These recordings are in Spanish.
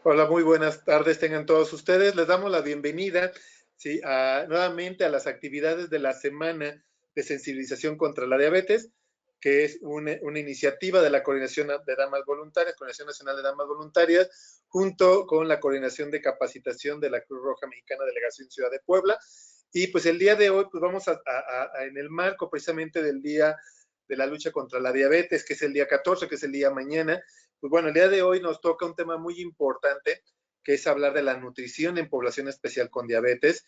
Hola, muy buenas tardes tengan todos ustedes. Les damos la bienvenida, sí, nuevamente a las actividades de la Semana de Sensibilización contra la Diabetes, que es una iniciativa de la Coordinación de Damas Voluntarias, Coordinación Nacional de Damas Voluntarias, junto con la Coordinación de Capacitación de la Cruz Roja Mexicana Delegación Ciudad de Puebla. Y pues el día de hoy, pues vamos en el marco precisamente del Día de la Lucha contra la Diabetes, que es el día 14, que es el día mañana. Pues bueno, el día de hoy nos toca un tema muy importante, que es hablar de la nutrición en población especial con diabetes.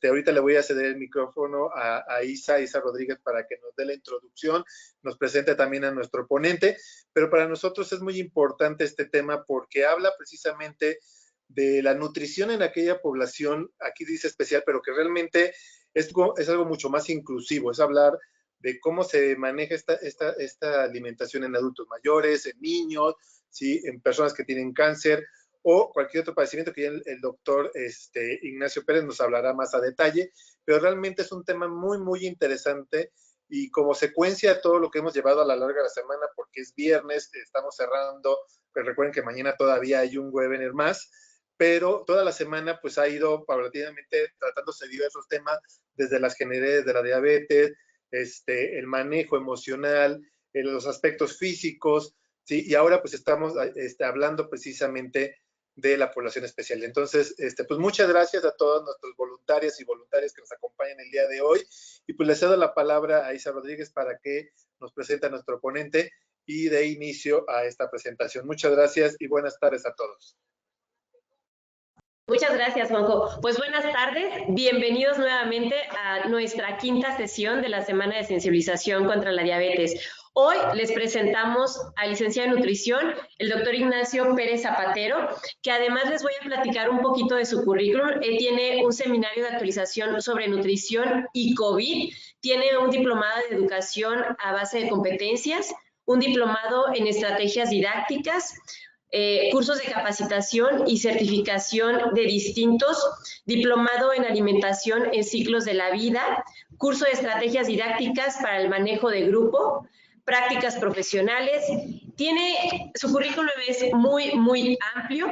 Ahorita le voy a ceder el micrófono a Isa Rodríguez para que nos dé la introducción, nos presente también a nuestro ponente, pero para nosotros es muy importante este tema porque habla precisamente de la nutrición en aquella población, aquí dice especial, pero que realmente es algo mucho más inclusivo, es hablar de cómo se maneja esta alimentación en adultos mayores, en niños, ¿sí? En personas que tienen cáncer o cualquier otro padecimiento que ya el doctor Ignacio Pérez nos hablará más a detalle, pero realmente es un tema muy, muy interesante y como secuencia de todo lo que hemos llevado a la larga de la semana, porque es viernes, estamos cerrando, pero recuerden que mañana todavía hay un webinar más, pero toda la semana pues ha ido paulatinamente tratándose diversos temas, desde las generalidades de la diabetes, el manejo emocional, los aspectos físicos, ¿sí? Y ahora pues estamos hablando precisamente de la población especial. Entonces, pues muchas gracias a todos nuestros voluntarios y voluntarias que nos acompañan el día de hoy. Y pues le cedo la palabra a Isa Rodríguez para que nos presente a nuestro ponente y dé inicio a esta presentación. Muchas gracias y buenas tardes a todos. Muchas gracias, Juanjo. Pues buenas tardes, bienvenidos nuevamente a nuestra quinta sesión de la Semana de Sensibilización contra la Diabetes. Hoy les presentamos al licenciado en nutrición, el doctor Ignacio Pérez Zapatero, que además les voy a platicar un poquito de su currículum. Él tiene un seminario de actualización sobre nutrición y COVID, tiene un diplomado de educación a base de competencias, un diplomado en estrategias didácticas, cursos de capacitación y certificación de distintos, diplomado en alimentación en ciclos de la vida, curso de estrategias didácticas para el manejo de grupo, prácticas profesionales. Su currículum es muy, muy amplio.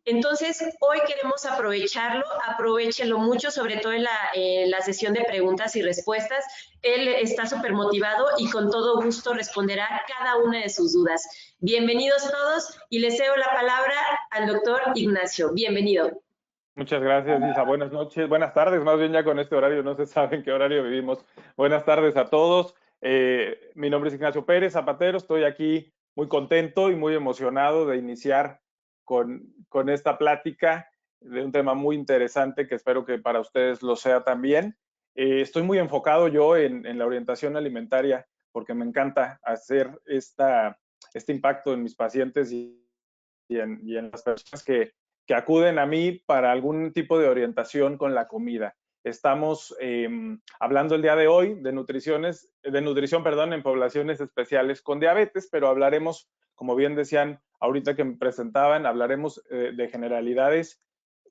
Entonces, hoy queremos aprovecharlo, aprovechenlo mucho, sobre todo en la sesión de preguntas y respuestas. Él está súper motivado y con todo gusto responderá cada una de sus dudas. Bienvenidos todos y les cedo la palabra al doctor Ignacio. Bienvenido. Muchas gracias, Isa. Buenas noches, buenas tardes, más bien ya con este horario, no se sabe en qué horario vivimos. Buenas tardes a todos. Mi nombre es Ignacio Pérez Zapatero, estoy aquí muy contento y muy emocionado de iniciar con esta plática de un tema muy interesante que espero que para ustedes lo sea también. Estoy muy enfocado yo en la orientación alimentaria porque me encanta hacer este impacto en mis pacientes y en las personas que acuden a mí para algún tipo de orientación con la comida. Estamos hablando el día de hoy de nutrición, en poblaciones especiales con diabetes, pero hablaremos, como bien decían ahorita que me presentaban, hablaremos de generalidades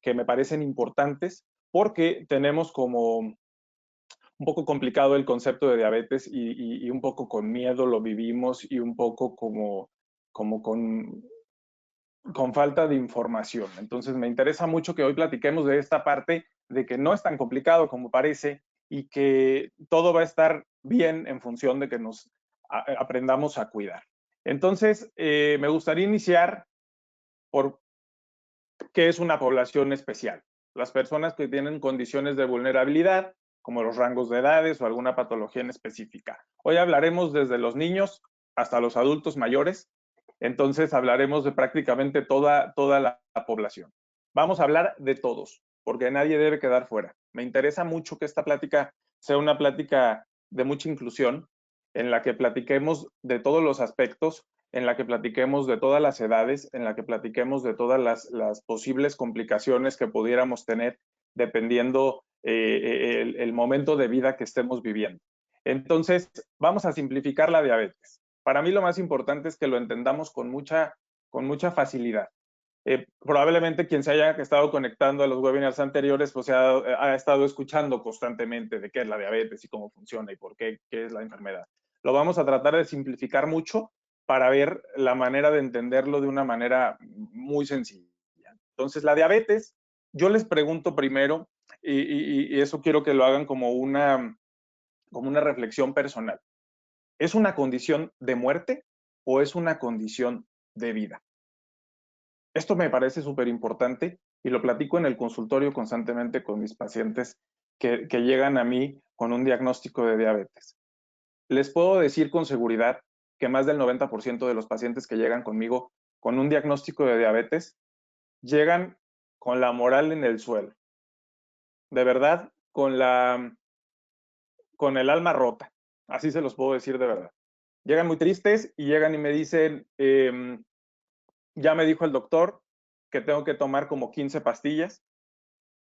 que me parecen importantes porque tenemos como un poco complicado el concepto de diabetes y un poco con miedo lo vivimos y un poco como con falta de información. Entonces me interesa mucho que hoy platiquemos de esta parte de que no es tan complicado como parece y que todo va a estar bien en función de que nos aprendamos a cuidar. Entonces, me gustaría iniciar por qué es una población especial. Las personas que tienen condiciones de vulnerabilidad, como los rangos de edades o alguna patología en específica. Hoy hablaremos desde los niños hasta los adultos mayores. Entonces hablaremos de prácticamente toda la población. Vamos a hablar de todos, porque nadie debe quedar fuera. Me interesa mucho que esta plática sea una plática de mucha inclusión, en la que platiquemos de todos los aspectos, en la que platiquemos de todas las edades, en la que platiquemos de todas las posibles complicaciones que pudiéramos tener dependiendo el momento de vida que estemos viviendo. Entonces, vamos a simplificar la diabetes. Para mí lo más importante es que lo entendamos con mucha facilidad. Probablemente quien se haya estado conectando a los webinars anteriores pues ha estado escuchando constantemente de qué es la diabetes y cómo funciona y por qué es la enfermedad. Lo vamos a tratar de simplificar mucho para ver la manera de entenderlo de una manera muy sencilla. Entonces, la diabetes, yo les pregunto primero, y eso quiero que lo hagan como una reflexión personal. ¿Es una condición de muerte o es una condición de vida? Esto me parece súper importante y lo platico en el consultorio constantemente con mis pacientes que llegan a mí con un diagnóstico de diabetes. Les puedo decir con seguridad que más del 90% de los pacientes que llegan conmigo con un diagnóstico de diabetes llegan con la moral en el suelo. De verdad, con el alma rota. Así se los puedo decir de verdad. Llegan muy tristes y llegan y me dicen, ya me dijo el doctor que tengo que tomar como 15 pastillas.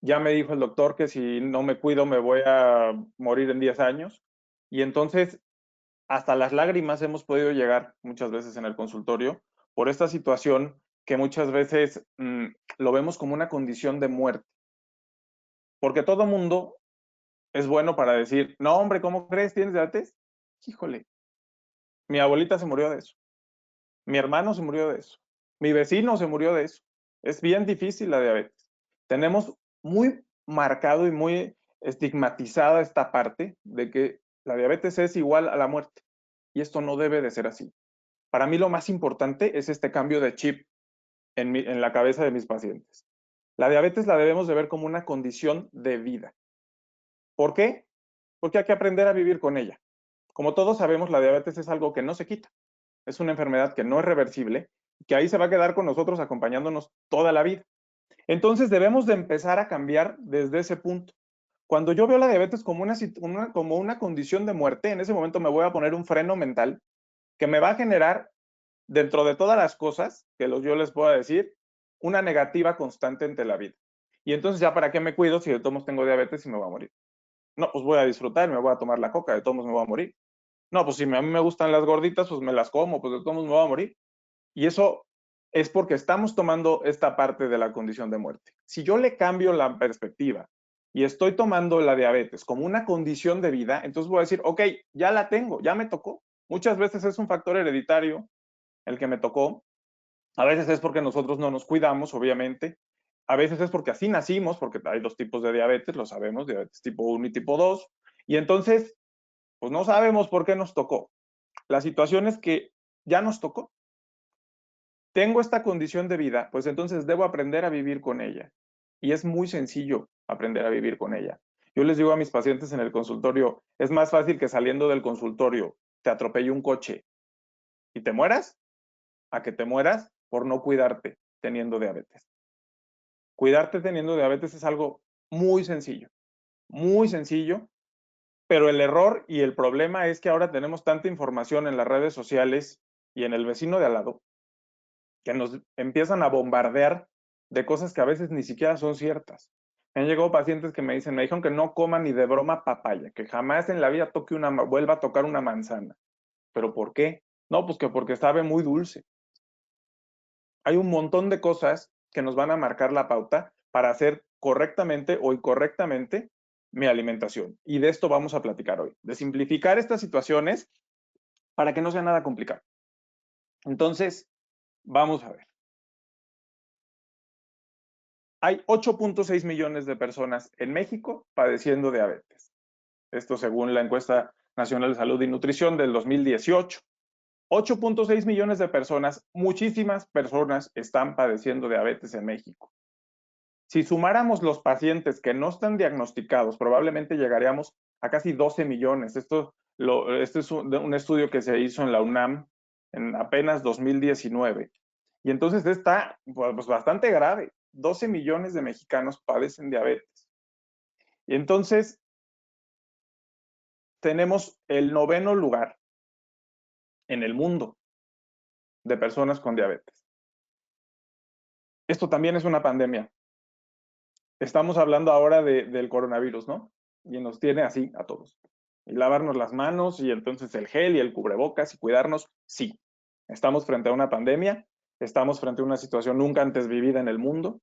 Ya me dijo el doctor que si no me cuido me voy a morir en 10 años. Y entonces, hasta las lágrimas hemos podido llegar muchas veces en el consultorio por esta situación que muchas veces lo vemos como una condición de muerte. Porque todo mundo es bueno para decir, no hombre, ¿cómo crees? ¿Tienes diabetes? Híjole, mi abuelita se murió de eso. Mi hermano se murió de eso. Mi vecino se murió de eso. Es bien difícil la diabetes. Tenemos muy marcado y muy estigmatizada esta parte de que la diabetes es igual a la muerte. Y esto no debe de ser así. Para mí lo más importante es este cambio de chip en la cabeza de mis pacientes. La diabetes la debemos de ver como una condición de vida. ¿Por qué? Porque hay que aprender a vivir con ella. Como todos sabemos, la diabetes es algo que no se quita. Es una enfermedad que no es reversible, que ahí se va a quedar con nosotros acompañándonos toda la vida. Entonces debemos de empezar a cambiar desde ese punto. Cuando yo veo la diabetes como una condición de muerte, en ese momento me voy a poner un freno mental que me va a generar, dentro de todas las cosas que yo les puedo decir, una negativa constante ante la vida. Y entonces ya para qué me cuido si de todos modos tengo diabetes y me voy a morir. No, pues voy a disfrutar, me voy a tomar la coca, de todos modos me voy a morir. No, pues si a mí me gustan las gorditas, pues me las como, pues de todos modos me voy a morir. Y eso es porque estamos tomando esta parte de la condición de muerte. Si yo le cambio la perspectiva y estoy tomando la diabetes como una condición de vida, entonces voy a decir, ok, ya la tengo, ya me tocó. Muchas veces es un factor hereditario el que me tocó. A veces es porque nosotros no nos cuidamos, obviamente. A veces es porque así nacimos, porque hay dos tipos de diabetes, lo sabemos, diabetes tipo 1 y tipo 2. Y entonces, pues no sabemos por qué nos tocó. La situación es que ya nos tocó. Tengo esta condición de vida, pues entonces debo aprender a vivir con ella. Y es muy sencillo aprender a vivir con ella. Yo les digo a mis pacientes en el consultorio, es más fácil que saliendo del consultorio te atropelle un coche y te mueras, a que te mueras por no cuidarte teniendo diabetes. Cuidarte teniendo diabetes es algo muy sencillo, pero el error y el problema es que ahora tenemos tanta información en las redes sociales y en el vecino de al lado que nos empiezan a bombardear de cosas que a veces ni siquiera son ciertas. Me han llegado pacientes que me dijeron que no coma ni de broma papaya, que jamás en la vida vuelva a tocar una manzana. ¿Pero por qué? No, pues que porque sabe muy dulce. Hay un montón de cosas que nos van a marcar la pauta para hacer correctamente o incorrectamente mi alimentación. Y de esto vamos a platicar hoy, de simplificar estas situaciones para que no sea nada complicado. Entonces, vamos a ver. Hay 8.6 millones de personas en México padeciendo diabetes. Esto según la encuesta nacional de salud y nutrición del 2018. 8.6 millones de personas, muchísimas personas están padeciendo diabetes en México. Si sumáramos los pacientes que no están diagnosticados, probablemente llegaríamos a casi 12 millones. Este es un estudio que se hizo en la UNAM en apenas 2019. Y entonces está pues, bastante grave. 12 millones de mexicanos padecen diabetes. Y entonces tenemos el 9º lugar en el mundo de personas con diabetes. Esto también es una pandemia. Estamos hablando ahora del coronavirus, ¿no? Y nos tiene así a todos. Y lavarnos las manos y entonces el gel y el cubrebocas y cuidarnos, sí. Estamos frente a una pandemia, estamos frente a una situación nunca antes vivida en el mundo,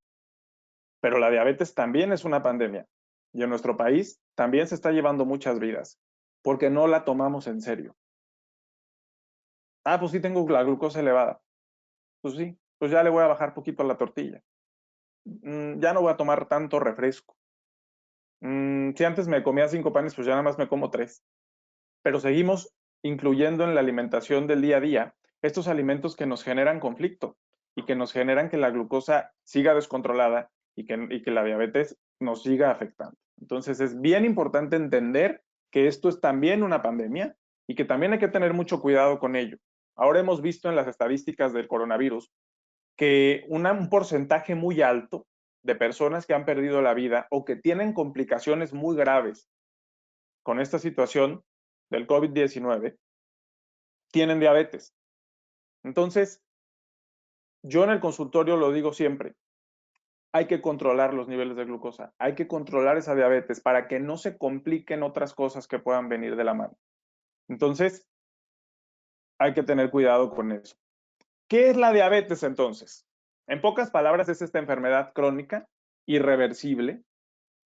pero la diabetes también es una pandemia. Y en nuestro país también se está llevando muchas vidas, porque no la tomamos en serio. Ah, pues sí tengo la glucosa elevada. Pues sí, pues ya le voy a bajar poquito a la tortilla. ya no voy a tomar tanto refresco. Si antes me comía 5 panes, pues ya nada más me como 3. Pero seguimos incluyendo en la alimentación del día a día estos alimentos que nos generan conflicto y que nos generan que la glucosa siga descontrolada y que la diabetes nos siga afectando. Entonces es bien importante entender que esto es también una pandemia y que también hay que tener mucho cuidado con ello. Ahora hemos visto en las estadísticas del coronavirus que un porcentaje muy alto de personas que han perdido la vida o que tienen complicaciones muy graves con esta situación del COVID-19 tienen diabetes. Entonces, yo en el consultorio lo digo siempre, hay que controlar los niveles de glucosa, hay que controlar esa diabetes para que no se compliquen otras cosas que puedan venir de la mano. Entonces, hay que tener cuidado con eso. ¿Qué es la diabetes entonces? En pocas palabras, es esta enfermedad crónica, irreversible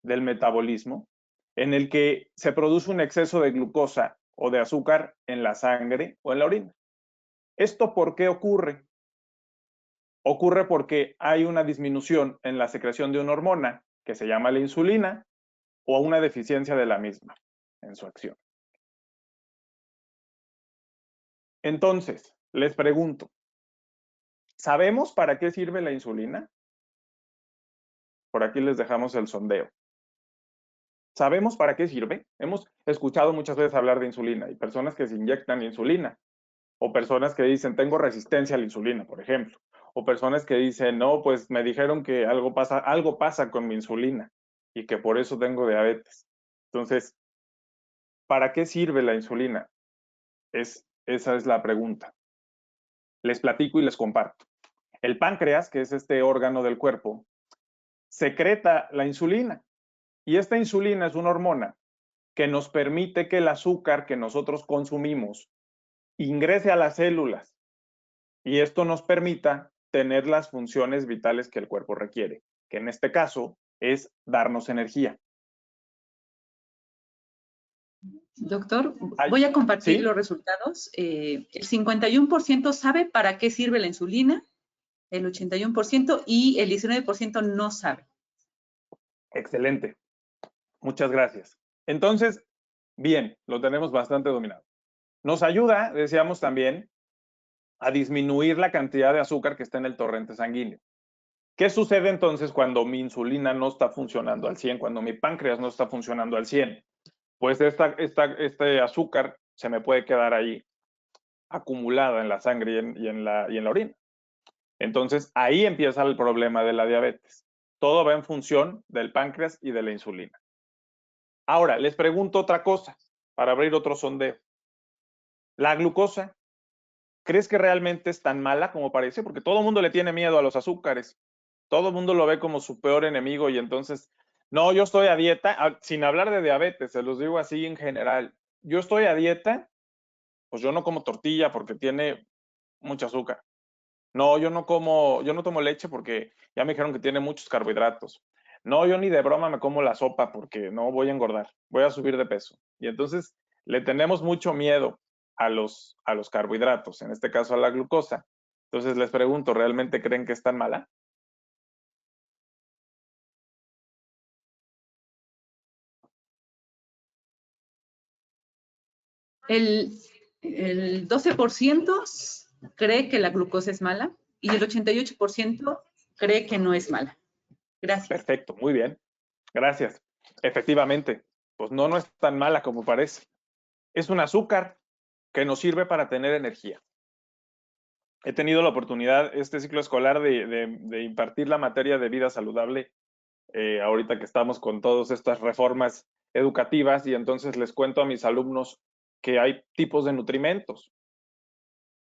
del metabolismo, en el que se produce un exceso de glucosa o de azúcar en la sangre o en la orina. ¿Esto por qué ocurre? Ocurre porque hay una disminución en la secreción de una hormona que se llama la insulina o una deficiencia de la misma en su acción. Entonces, les pregunto, ¿sabemos para qué sirve la insulina? Por aquí les dejamos el sondeo. ¿Sabemos para qué sirve? Hemos escuchado muchas veces hablar de insulina y personas que se inyectan insulina, o personas que dicen tengo resistencia a la insulina, por ejemplo, o personas que dicen no, pues me dijeron que algo pasa con mi insulina y que por eso tengo diabetes. Entonces, ¿para qué sirve la insulina? Esa es la pregunta. Les platico y les comparto. El páncreas, que es este órgano del cuerpo, secreta la insulina y esta insulina es una hormona que nos permite que el azúcar que nosotros consumimos ingrese a las células y esto nos permita tener las funciones vitales que el cuerpo requiere, que en este caso es darnos energía. Doctor, voy a compartir ¿Sí? los resultados. El 51% sabe para qué sirve la insulina, el 81% y el 19% no sabe. Excelente. Muchas gracias. Entonces, bien, lo tenemos bastante dominado. Nos ayuda, decíamos también, a disminuir la cantidad de azúcar que está en el torrente sanguíneo. ¿Qué sucede entonces cuando mi insulina no está funcionando al 100, cuando mi páncreas no está funcionando al 100? Pues este azúcar se me puede quedar ahí acumulada en la sangre y en la orina. Entonces, ahí empieza el problema de la diabetes. Todo va en función del páncreas y de la insulina. Ahora, les pregunto otra cosa, para abrir otro sondeo. ¿La glucosa, crees que realmente es tan mala como parece? Porque todo el mundo le tiene miedo a los azúcares. Todo el mundo lo ve como su peor enemigo y entonces, no, yo estoy a dieta, sin hablar de diabetes, se los digo así en general. Yo estoy a dieta, pues yo no como tortilla porque tiene mucho azúcar. No, yo no tomo leche porque ya me dijeron que tiene muchos carbohidratos. No, yo ni de broma me como la sopa porque no voy a engordar, voy a subir de peso. Y entonces le tenemos mucho miedo a los carbohidratos, en este caso a la glucosa. Entonces les pregunto, ¿realmente creen que es tan mala? El 12% cree que la glucosa es mala y el 88% cree que no es mala. Gracias. Perfecto, muy bien. Gracias. Efectivamente, pues no es tan mala como parece. Es un azúcar que nos sirve para tener energía. He tenido la oportunidad este ciclo escolar de impartir la materia de vida saludable, ahorita que estamos con todas estas reformas educativas, y entonces les cuento a mis alumnos que hay tipos de nutrimentos.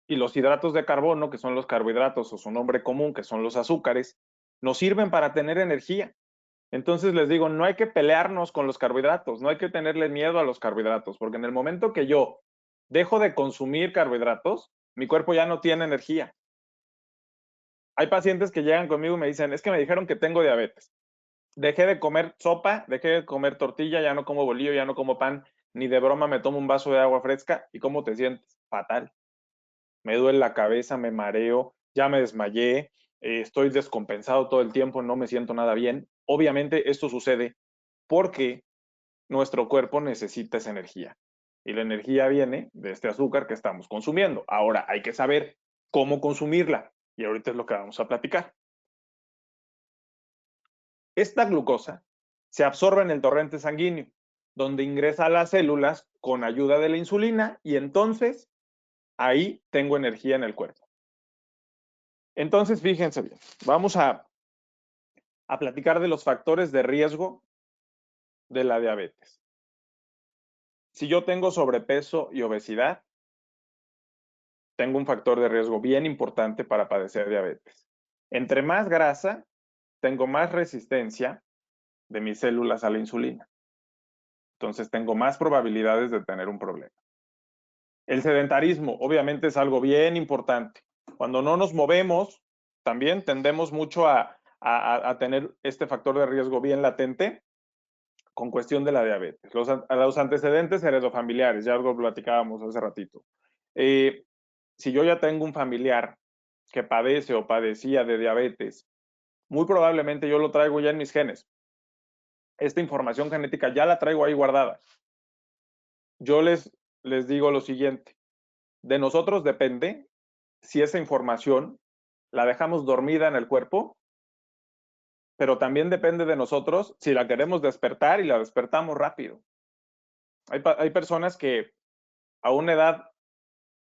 Y los hidratos de carbono, que son los carbohidratos o su nombre común, que son los azúcares, nos sirven para tener energía. Entonces les digo, no hay que pelearnos con los carbohidratos, no hay que tenerle miedo a los carbohidratos, porque en el momento que yo dejo de consumir carbohidratos, mi cuerpo ya no tiene energía. Hay pacientes que llegan conmigo y me dicen, es que me dijeron que tengo diabetes. Dejé de comer sopa, dejé de comer tortilla, ya no como bolillo, ya no como pan, ni de broma me tomo un vaso de agua fresca. ¿Y cómo te sientes? Fatal. Me duele la cabeza, me mareo, ya me desmayé, estoy descompensado todo el tiempo, no me siento nada bien. Obviamente esto sucede porque nuestro cuerpo necesita esa energía. Y la energía viene de este azúcar que estamos consumiendo. Ahora hay que saber cómo consumirla. Y ahorita es lo que vamos a platicar. Esta glucosa se absorbe en el torrente sanguíneo, donde ingresa a las células con ayuda de la insulina y entonces ahí tengo energía en el cuerpo. Entonces, fíjense bien, vamos a platicar de los factores de riesgo de la diabetes. Si yo tengo sobrepeso y obesidad, tengo un factor de riesgo bien importante para padecer diabetes. Entre más grasa, tengo más resistencia de mis células a la insulina. Entonces tengo más probabilidades de tener un problema. El sedentarismo, obviamente, es algo bien importante. Cuando no nos movemos, también tendemos mucho a tener este factor de riesgo bien latente con cuestión de la diabetes. Los antecedentes heredofamiliares, ya algo platicábamos hace ratito. Si yo ya tengo un familiar que padece o padecía de diabetes, muy probablemente yo lo traigo ya en mis genes. Esta información genética ya la traigo ahí guardada. Yo les digo lo siguiente, de nosotros depende si esa información la dejamos dormida en el cuerpo, pero también depende de nosotros si la queremos despertar y la despertamos rápido. Hay personas que a una edad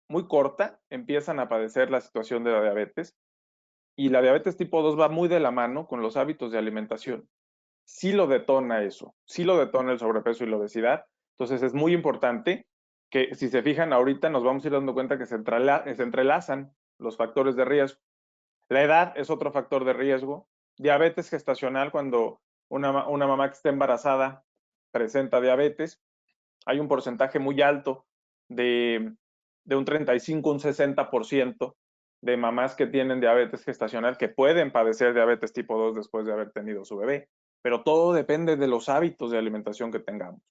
muy corta empiezan a padecer la situación de la diabetes y la diabetes tipo 2 va muy de la mano con los hábitos de alimentación. Sí lo detona eso, sí lo detona el sobrepeso y la obesidad. Entonces es muy importante que, si se fijan, ahorita nos vamos a ir dando cuenta que se entrelazan los factores de riesgo. La edad es otro factor de riesgo. Diabetes gestacional, cuando una mamá que está embarazada presenta diabetes, hay un porcentaje muy alto de un 35, un 60% de mamás que tienen diabetes gestacional que pueden padecer diabetes tipo 2 después de haber tenido su bebé. Pero todo depende de los hábitos de alimentación que tengamos.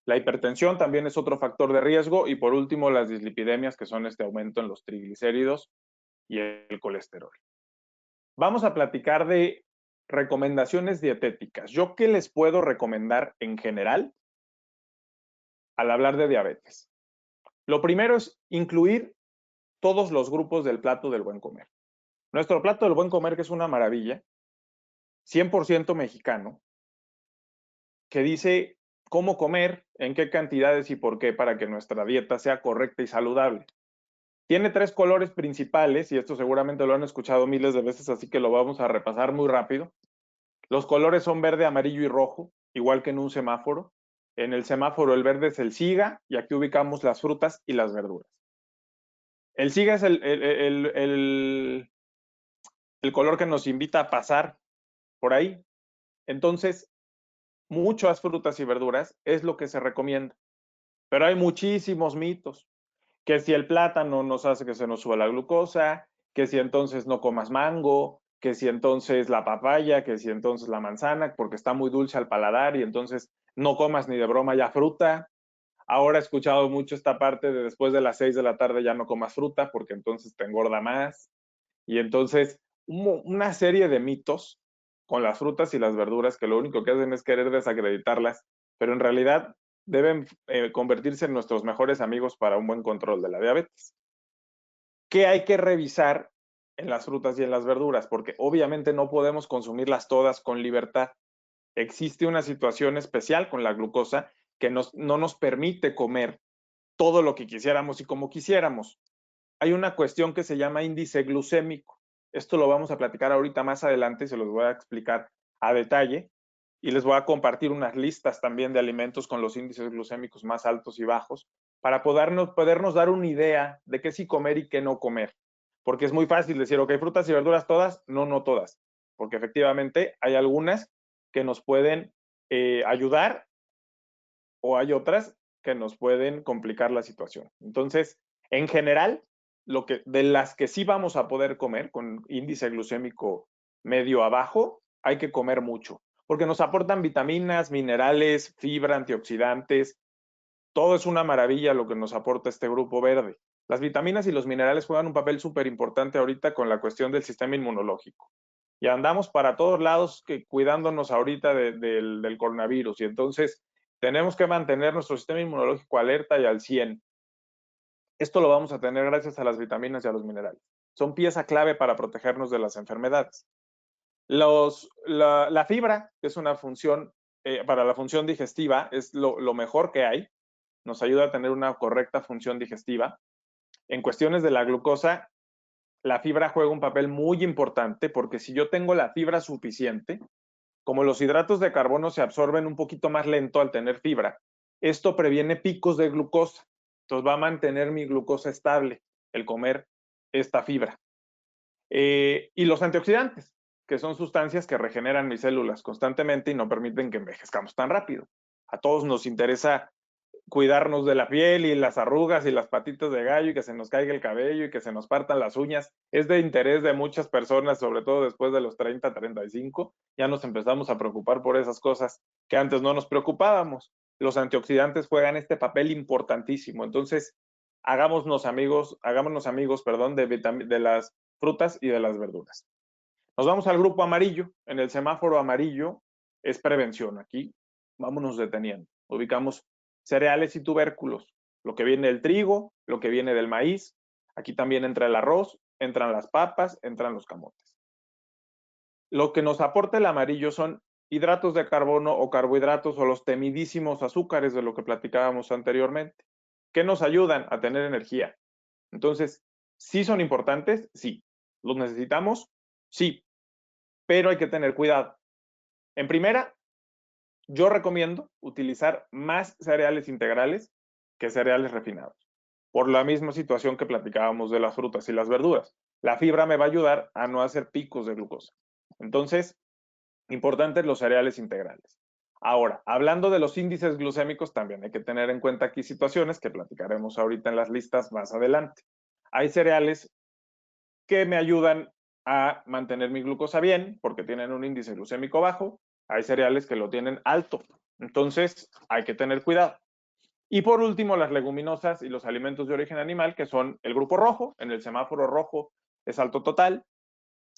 La hipertensión también es otro factor de riesgo y por último las dislipidemias, que son este aumento en los triglicéridos y el colesterol. Vamos a platicar de recomendaciones dietéticas. ¿Yo qué les puedo recomendar en general al hablar de diabetes? Lo primero es incluir todos los grupos del plato del buen comer. Nuestro plato del buen comer, que es una maravilla, 100% mexicano, que dice cómo comer, en qué cantidades y por qué para que nuestra dieta sea correcta y saludable. Tiene 3 colores principales, y esto seguramente lo han escuchado miles de veces, así que lo vamos a repasar muy rápido. Los colores son verde, amarillo y rojo, igual que en un semáforo. En el semáforo el verde es el SIGA, y aquí ubicamos las frutas y las verduras. El SIGA es el color que nos invita a pasar por ahí. Entonces, muchas frutas y verduras es lo que se recomienda. Pero hay muchísimos mitos. Que si el plátano nos hace que se nos suba la glucosa, que si entonces no comas mango, que si entonces la papaya, que si entonces la manzana, porque está muy dulce al paladar y entonces no comas ni de broma ya fruta. Ahora he escuchado mucho esta parte de después de las 6 de la tarde ya no comas fruta porque entonces te engorda más. Y entonces una serie de mitos con las frutas y las verduras que lo único que hacen es querer desacreditarlas, pero en realidad deben convertirse en nuestros mejores amigos para un buen control de la diabetes. ¿Qué hay que revisar en las frutas y en las verduras? Porque obviamente no podemos consumirlas todas con libertad. Existe una situación especial con la glucosa que no nos permite comer todo lo que quisiéramos y como quisiéramos. Hay una cuestión que se llama índice glucémico. Esto lo vamos a platicar ahorita más adelante y se los voy a explicar a detalle. Y les voy a compartir unas listas también de alimentos con los índices glucémicos más altos y bajos para podernos dar una idea de qué sí comer y qué no comer. Porque es muy fácil decir, ok, frutas y verduras todas. No, no todas. Porque efectivamente hay algunas que nos pueden ayudar o hay otras que nos pueden complicar la situación. Entonces, en general, de las que sí vamos a poder comer con índice glucémico medio a bajo, hay que comer mucho, porque nos aportan vitaminas, minerales, fibra, antioxidantes. Todo es una maravilla lo que nos aporta este grupo verde. Las vitaminas y los minerales juegan un papel súper importante ahorita con la cuestión del sistema inmunológico. Y andamos para todos lados cuidándonos ahorita del coronavirus. Y entonces tenemos que mantener nuestro sistema inmunológico alerta y al 100. Esto lo vamos a tener gracias a las vitaminas y a los minerales. Son pieza clave para protegernos de las enfermedades. La fibra, que es una función, para la función digestiva, es lo mejor que hay. Nos ayuda a tener una correcta función digestiva. En cuestiones de la glucosa, la fibra juega un papel muy importante porque si yo tengo la fibra suficiente, como los hidratos de carbono se absorben un poquito más lento al tener fibra, esto previene picos de glucosa. Entonces va a mantener mi glucosa estable el comer esta fibra. Y los antioxidantes, que son sustancias que regeneran mis células constantemente y no permiten que envejezcamos tan rápido. A todos nos interesa cuidarnos de la piel y las arrugas y las patitas de gallo y que se nos caiga el cabello y que se nos partan las uñas. Es de interés de muchas personas, sobre todo después de los 30, 35. Ya nos empezamos a preocupar por esas cosas que antes no nos preocupábamos. Los antioxidantes juegan este papel importantísimo. Entonces, hagámonos amigos, de las frutas y de las verduras. Nos vamos al grupo amarillo. En el semáforo amarillo es prevención. Aquí vámonos deteniendo. Ubicamos cereales y tubérculos, lo que viene del trigo, lo que viene del maíz, aquí también entra el arroz, entran las papas, entran los camotes. Lo que nos aporta el amarillo son hidratos de carbono o carbohidratos o los temidísimos azúcares de lo que platicábamos anteriormente, que nos ayudan a tener energía. Entonces, ¿sí son importantes? Sí. ¿Los necesitamos? Sí. Pero hay que tener cuidado. En primera, yo recomiendo utilizar más cereales integrales que cereales refinados, por la misma situación que platicábamos de las frutas y las verduras. La fibra me va a ayudar a no hacer picos de glucosa. Entonces, importantes los cereales integrales. Ahora, hablando de los índices glucémicos, también hay que tener en cuenta aquí situaciones que platicaremos ahorita en las listas más adelante. Hay cereales que me ayudan a mantener mi glucosa bien porque tienen un índice glucémico bajo. Hay cereales que lo tienen alto. Entonces, hay que tener cuidado. Y por último, las leguminosas y los alimentos de origen animal, que son el grupo rojo. En el semáforo rojo es alto total.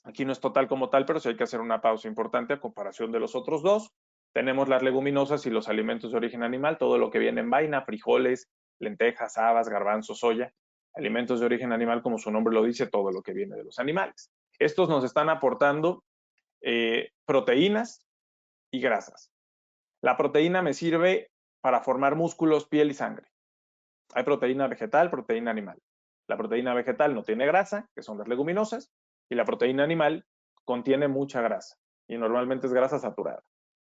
Aquí no es total como tal, pero sí hay que hacer una pausa importante a comparación de los otros dos. Tenemos las leguminosas y los alimentos de origen animal, todo lo que viene en vaina, frijoles, lentejas, habas, garbanzos, soya. Alimentos de origen animal, como su nombre lo dice, todo lo que viene de los animales. Estos nos están aportando proteínas y grasas. La proteína me sirve para formar músculos, piel y sangre. Hay proteína vegetal, proteína animal. La proteína vegetal no tiene grasa, que son las leguminosas, y la proteína animal contiene mucha grasa, y normalmente es grasa saturada.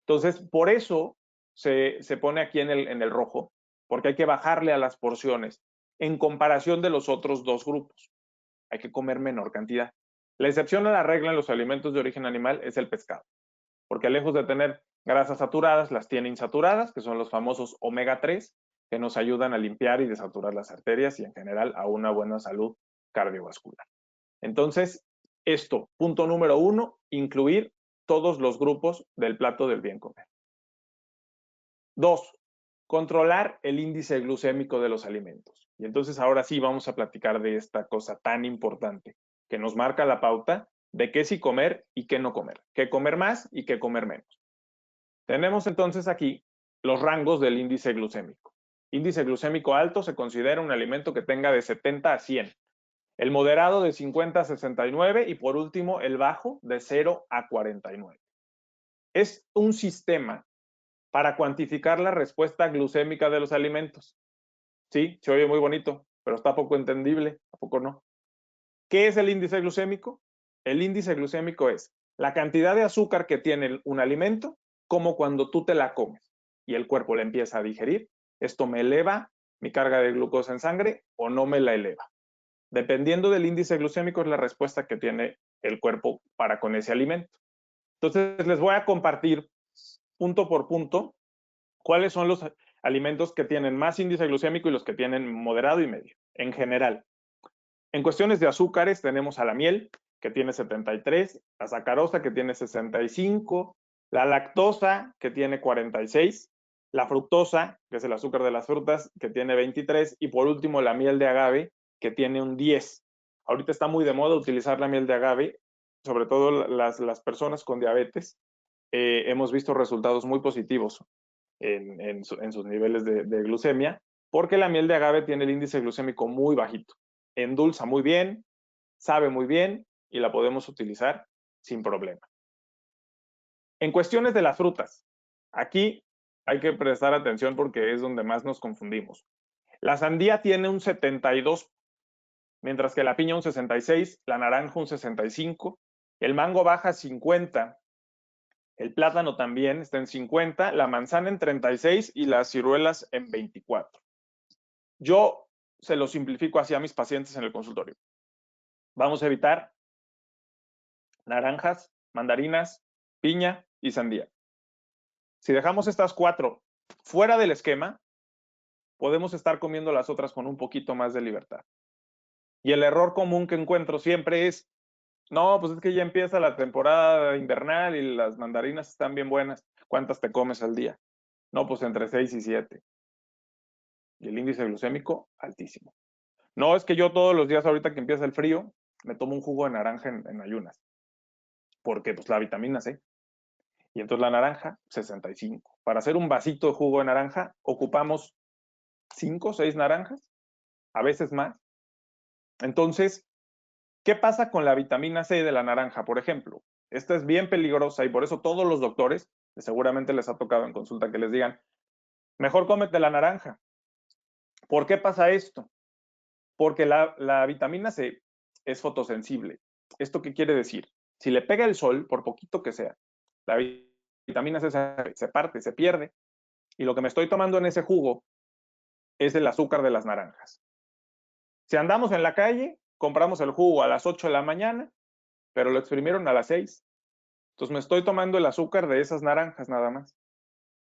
Entonces, por eso se pone aquí en el rojo, porque hay que bajarle a las porciones en comparación de los otros dos grupos. Hay que comer menor cantidad. La excepción a la regla en los alimentos de origen animal es el pescado, porque lejos de tener grasas saturadas, las tiene insaturadas, que son los famosos omega 3, que nos ayudan a limpiar y desaturar las arterias y en general a una buena salud cardiovascular. Entonces, esto, punto número 1, incluir todos los grupos del plato del bien comer. 2, controlar el índice glucémico de los alimentos. Y entonces ahora sí vamos a platicar de esta cosa tan importante que nos marca la pauta de qué sí comer y qué no comer, qué comer más y qué comer menos. Tenemos entonces aquí los rangos del índice glucémico. Índice glucémico alto se considera un alimento que tenga de 70 a 100. El moderado de 50 a 69 y por último el bajo de 0 a 49. Es un sistema para cuantificar la respuesta glucémica de los alimentos. Sí, se oye muy bonito, pero está poco entendible, ¿a poco no? ¿Qué es el índice glucémico? El índice glucémico es la cantidad de azúcar que tiene un alimento como cuando tú te la comes y el cuerpo la empieza a digerir. Esto me eleva mi carga de glucosa en sangre o no me la eleva. Dependiendo del índice glucémico es la respuesta que tiene el cuerpo para con ese alimento. Entonces les voy a compartir punto por punto cuáles son los alimentos que tienen más índice glucémico y los que tienen moderado y medio, en general. En cuestiones de azúcares tenemos a la miel, que tiene 73, la sacarosa, que tiene 65, la lactosa, que tiene 46, la fructosa, que es el azúcar de las frutas, que tiene 23, y por último la miel de agave, que tiene un 10. Ahorita está muy de moda utilizar la miel de agave, sobre todo las personas con diabetes. Hemos visto resultados muy positivos en sus niveles de glucemia, porque la miel de agave tiene el índice glucémico muy bajito. Endulza muy bien, sabe muy bien y la podemos utilizar sin problema. En cuestiones de las frutas, aquí hay que prestar atención porque es donde más nos confundimos. La sandía tiene un 72, mientras que la piña un 66, la naranja un 65, el mango baja 50, el plátano también está en 50, la manzana en 36 y las ciruelas en 24. Yo se lo simplifico así a mis pacientes en el consultorio. Vamos a evitar naranjas, mandarinas, piña y sandía. Si dejamos estas 4 fuera del esquema, podemos estar comiendo las otras con un poquito más de libertad. Y el error común que encuentro siempre es, no, pues es que ya empieza la temporada invernal y las mandarinas están bien buenas. ¿Cuántas te comes al día? No, pues entre 6 y 7. Y el índice glucémico, altísimo. No, es que yo todos los días ahorita que empieza el frío, me tomo un jugo de naranja en ayunas. Porque pues la vitamina C. Y entonces la naranja, 65. Para hacer un vasito de jugo de naranja, ocupamos 5 o 6 naranjas, a veces más. Entonces, ¿qué pasa con la vitamina C de la naranja, por ejemplo? Esta es bien peligrosa y por eso todos los doctores, seguramente les ha tocado en consulta que les digan, mejor cómete la naranja. ¿Por qué pasa esto? Porque la vitamina C es fotosensible. ¿Esto qué quiere decir? Si le pega el sol, por poquito que sea, la vitamina C se parte, se pierde, y lo que me estoy tomando en ese jugo es el azúcar de las naranjas. Si andamos en la calle, compramos el jugo a las 8 de la mañana, pero lo exprimieron a las 6. Entonces me estoy tomando el azúcar de esas naranjas nada más.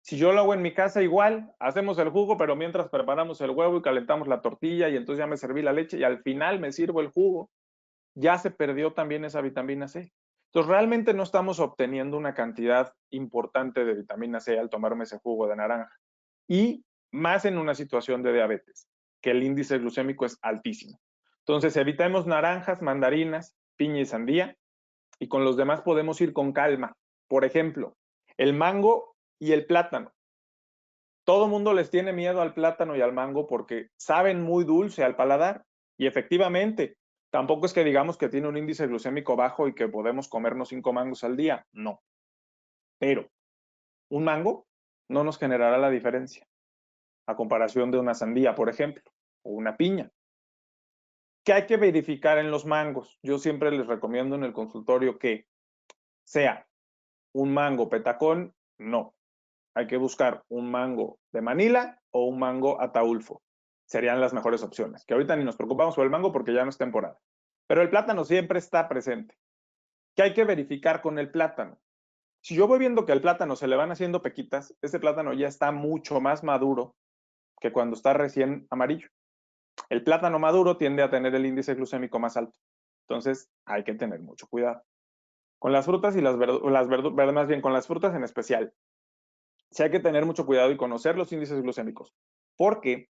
Si yo lo hago en mi casa igual, hacemos el jugo, pero mientras preparamos el huevo y calentamos la tortilla y entonces ya me serví la leche y al final me sirvo el jugo, ya se perdió también esa vitamina C. Entonces realmente no estamos obteniendo una cantidad importante de vitamina C al tomarme ese jugo de naranja. Y más en una situación de diabetes, que el índice glucémico es altísimo. Entonces evitemos naranjas, mandarinas, piña y sandía, y con los demás podemos ir con calma. Por ejemplo, el mango y el plátano. Todo mundo les tiene miedo al plátano y al mango porque saben muy dulce al paladar. Y efectivamente, tampoco es que digamos que tiene un índice glucémico bajo y que podemos comernos 5 mangos al día. No. Pero un mango no nos generará la diferencia a comparación de una sandía, por ejemplo, o una piña. ¿Qué hay que verificar en los mangos? Yo siempre les recomiendo en el consultorio que sea un mango petacón, no. Hay que buscar un mango de Manila o un mango Ataulfo. Serían las mejores opciones. Que ahorita ni nos preocupamos por el mango porque ya no es temporada. Pero el plátano siempre está presente. ¿Qué hay que verificar con el plátano? Si yo voy viendo que al plátano se le van haciendo pequitas, ese plátano ya está mucho más maduro que cuando está recién amarillo. El plátano maduro tiende a tener el índice glucémico más alto. Entonces hay que tener mucho cuidado. Con las frutas y las verduras, más bien con las frutas en especial, sí hay que tener mucho cuidado y conocer los índices glucémicos, porque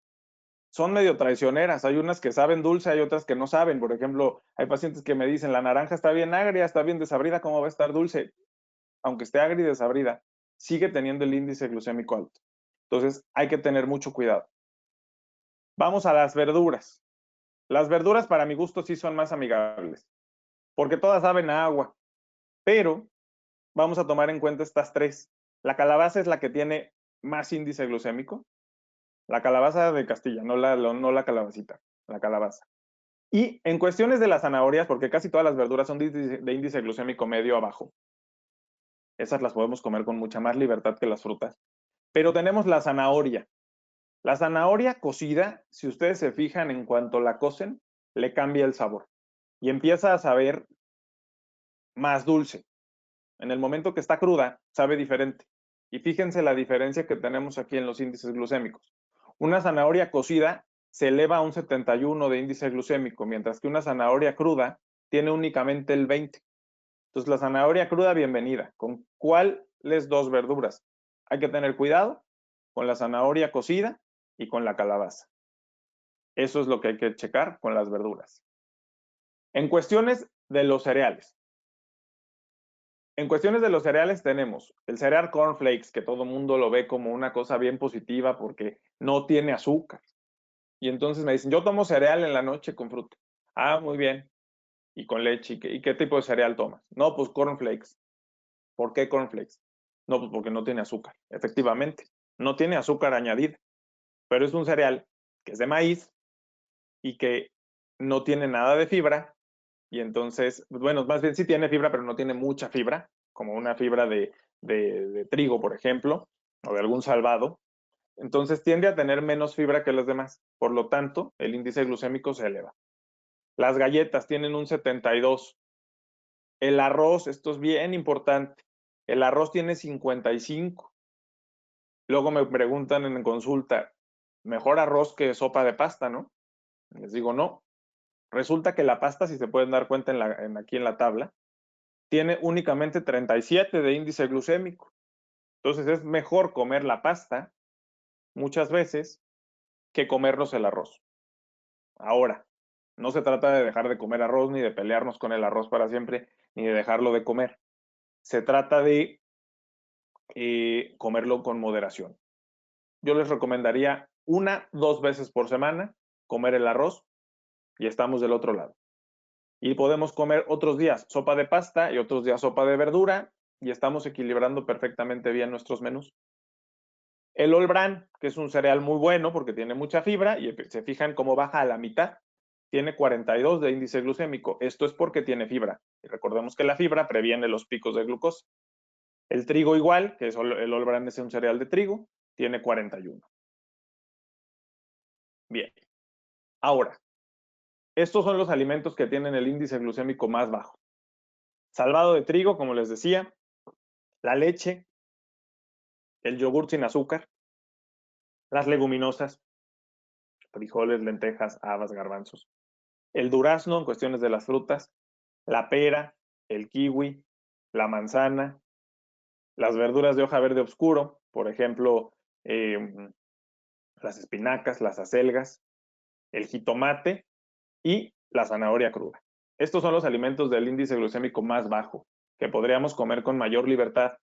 son medio traicioneras. Hay unas que saben dulce, hay otras que no saben. Por ejemplo, hay pacientes que me dicen, la naranja está bien agria, está bien desabrida, ¿cómo va a estar dulce? Aunque esté agria y desabrida, sigue teniendo el índice glucémico alto. Entonces hay que tener mucho cuidado. Vamos a las verduras. Las verduras para mi gusto sí son más amigables, porque todas saben a agua, pero vamos a tomar en cuenta estas 3. La calabaza es la que tiene más índice glucémico. La calabaza de Castilla, no la calabacita, la calabaza. Y en cuestiones de las zanahorias, porque casi todas las verduras son de índice glucémico medio a bajo. Esas las podemos comer con mucha más libertad que las frutas. Pero tenemos la zanahoria. La zanahoria cocida, si ustedes se fijan, en cuanto la cocen, le cambia el sabor y empieza a saber más dulce. En el momento que está cruda, sabe diferente. Y fíjense la diferencia que tenemos aquí en los índices glucémicos. Una zanahoria cocida se eleva a un 71 de índice glucémico, mientras que una zanahoria cruda tiene únicamente el 20. Entonces, la zanahoria cruda, bienvenida. ¿Con cuáles 2 verduras? Hay que tener cuidado con la zanahoria cocida y con la calabaza. Eso es lo que hay que checar con las verduras. En cuestiones de los cereales. En cuestiones de los cereales tenemos el cereal cornflakes, que todo el mundo lo ve como una cosa bien positiva porque no tiene azúcar. Y entonces me dicen, yo tomo cereal en la noche con fruta. Ah, muy bien. Y con leche. ¿Y qué tipo de cereal tomas? No, pues cornflakes. ¿Por qué cornflakes? No, pues porque no tiene azúcar. Efectivamente, no tiene azúcar añadida. Pero es un cereal que es de maíz y que no tiene nada de fibra. Y entonces, bueno, más bien sí tiene fibra, pero no tiene mucha fibra, como una fibra de trigo, por ejemplo, o de algún salvado. Entonces tiende a tener menos fibra que los demás. Por lo tanto, el índice glucémico se eleva. Las galletas tienen un 72. El arroz, esto es bien importante. El arroz tiene 55. Luego me preguntan en consulta, mejor arroz que sopa de pasta, ¿no? Les digo, no. Resulta que la pasta, si se pueden dar cuenta aquí en la tabla, tiene únicamente 37 de índice glucémico. Entonces es mejor comer la pasta muchas veces que comernos el arroz. Ahora, no se trata de dejar de comer arroz, ni de pelearnos con el arroz para siempre, ni de dejarlo de comer. Se trata de comerlo con moderación. Yo les recomendaría 1-2 veces por semana comer el arroz y estamos del otro lado. Y podemos comer otros días sopa de pasta y otros días sopa de verdura y estamos equilibrando perfectamente bien nuestros menús. El All Bran, que es un cereal muy bueno porque tiene mucha fibra y se fijan cómo baja a la mitad, tiene 42 de índice glucémico. Esto es porque tiene fibra. Y recordemos que la fibra previene los picos de glucosa. El trigo igual, que es el All Bran es un cereal de trigo, tiene 41. Bien. Ahora, estos son los alimentos que tienen el índice glucémico más bajo. Salvado de trigo, como les decía, la leche, el yogur sin azúcar, las leguminosas, frijoles, lentejas, habas, garbanzos, el durazno en cuestiones de las frutas, la pera, el kiwi, la manzana, las verduras de hoja verde oscuro, por ejemplo, las espinacas, las acelgas, el jitomate y la zanahoria cruda. Estos son los alimentos del índice glucémico más bajo, que podríamos comer con mayor libertad.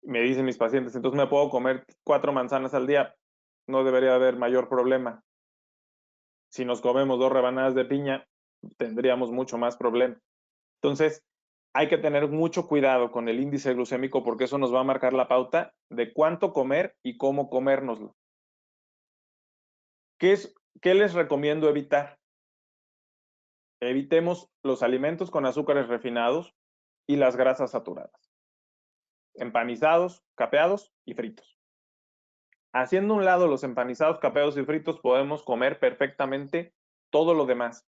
Me dicen mis pacientes, entonces me puedo comer 4 manzanas al día, no debería haber mayor problema. Si nos comemos 2 rebanadas de piña, tendríamos mucho más problema. Entonces, hay que tener mucho cuidado con el índice glucémico porque eso nos va a marcar la pauta de cuánto comer y cómo comérnoslo. ¿Qué les recomiendo evitar? Evitemos los alimentos con azúcares refinados y las grasas saturadas. Empanizados, capeados y fritos. Haciendo a un lado los empanizados, capeados y fritos, podemos comer perfectamente todo lo demás.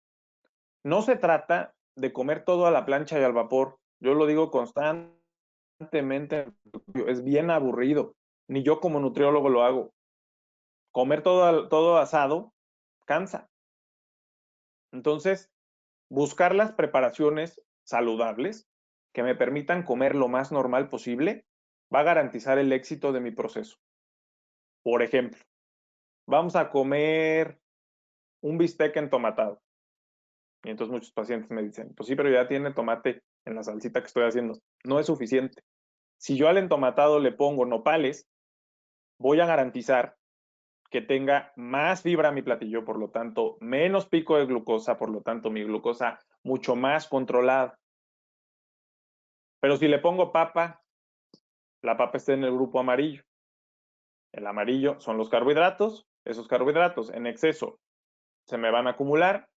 No se trata de comer todo a la plancha y al vapor. Yo lo digo constantemente, es bien aburrido. Ni yo como nutriólogo lo hago. Comer todo asado cansa. Entonces, buscar las preparaciones saludables que me permitan comer lo más normal posible va a garantizar el éxito de mi proceso. Por ejemplo, vamos a comer un bistec entomatado. Y entonces muchos pacientes me dicen, pues sí, pero ya tiene tomate en la salsita que estoy haciendo. No es suficiente. Si yo al entomatado le pongo nopales, voy a garantizar que tenga más fibra mi platillo, por lo tanto, menos pico de glucosa, por lo tanto, mi glucosa mucho más controlada. Pero si le pongo papa, la papa está en el grupo amarillo. El amarillo son los carbohidratos. Esos carbohidratos en exceso se me van a acumular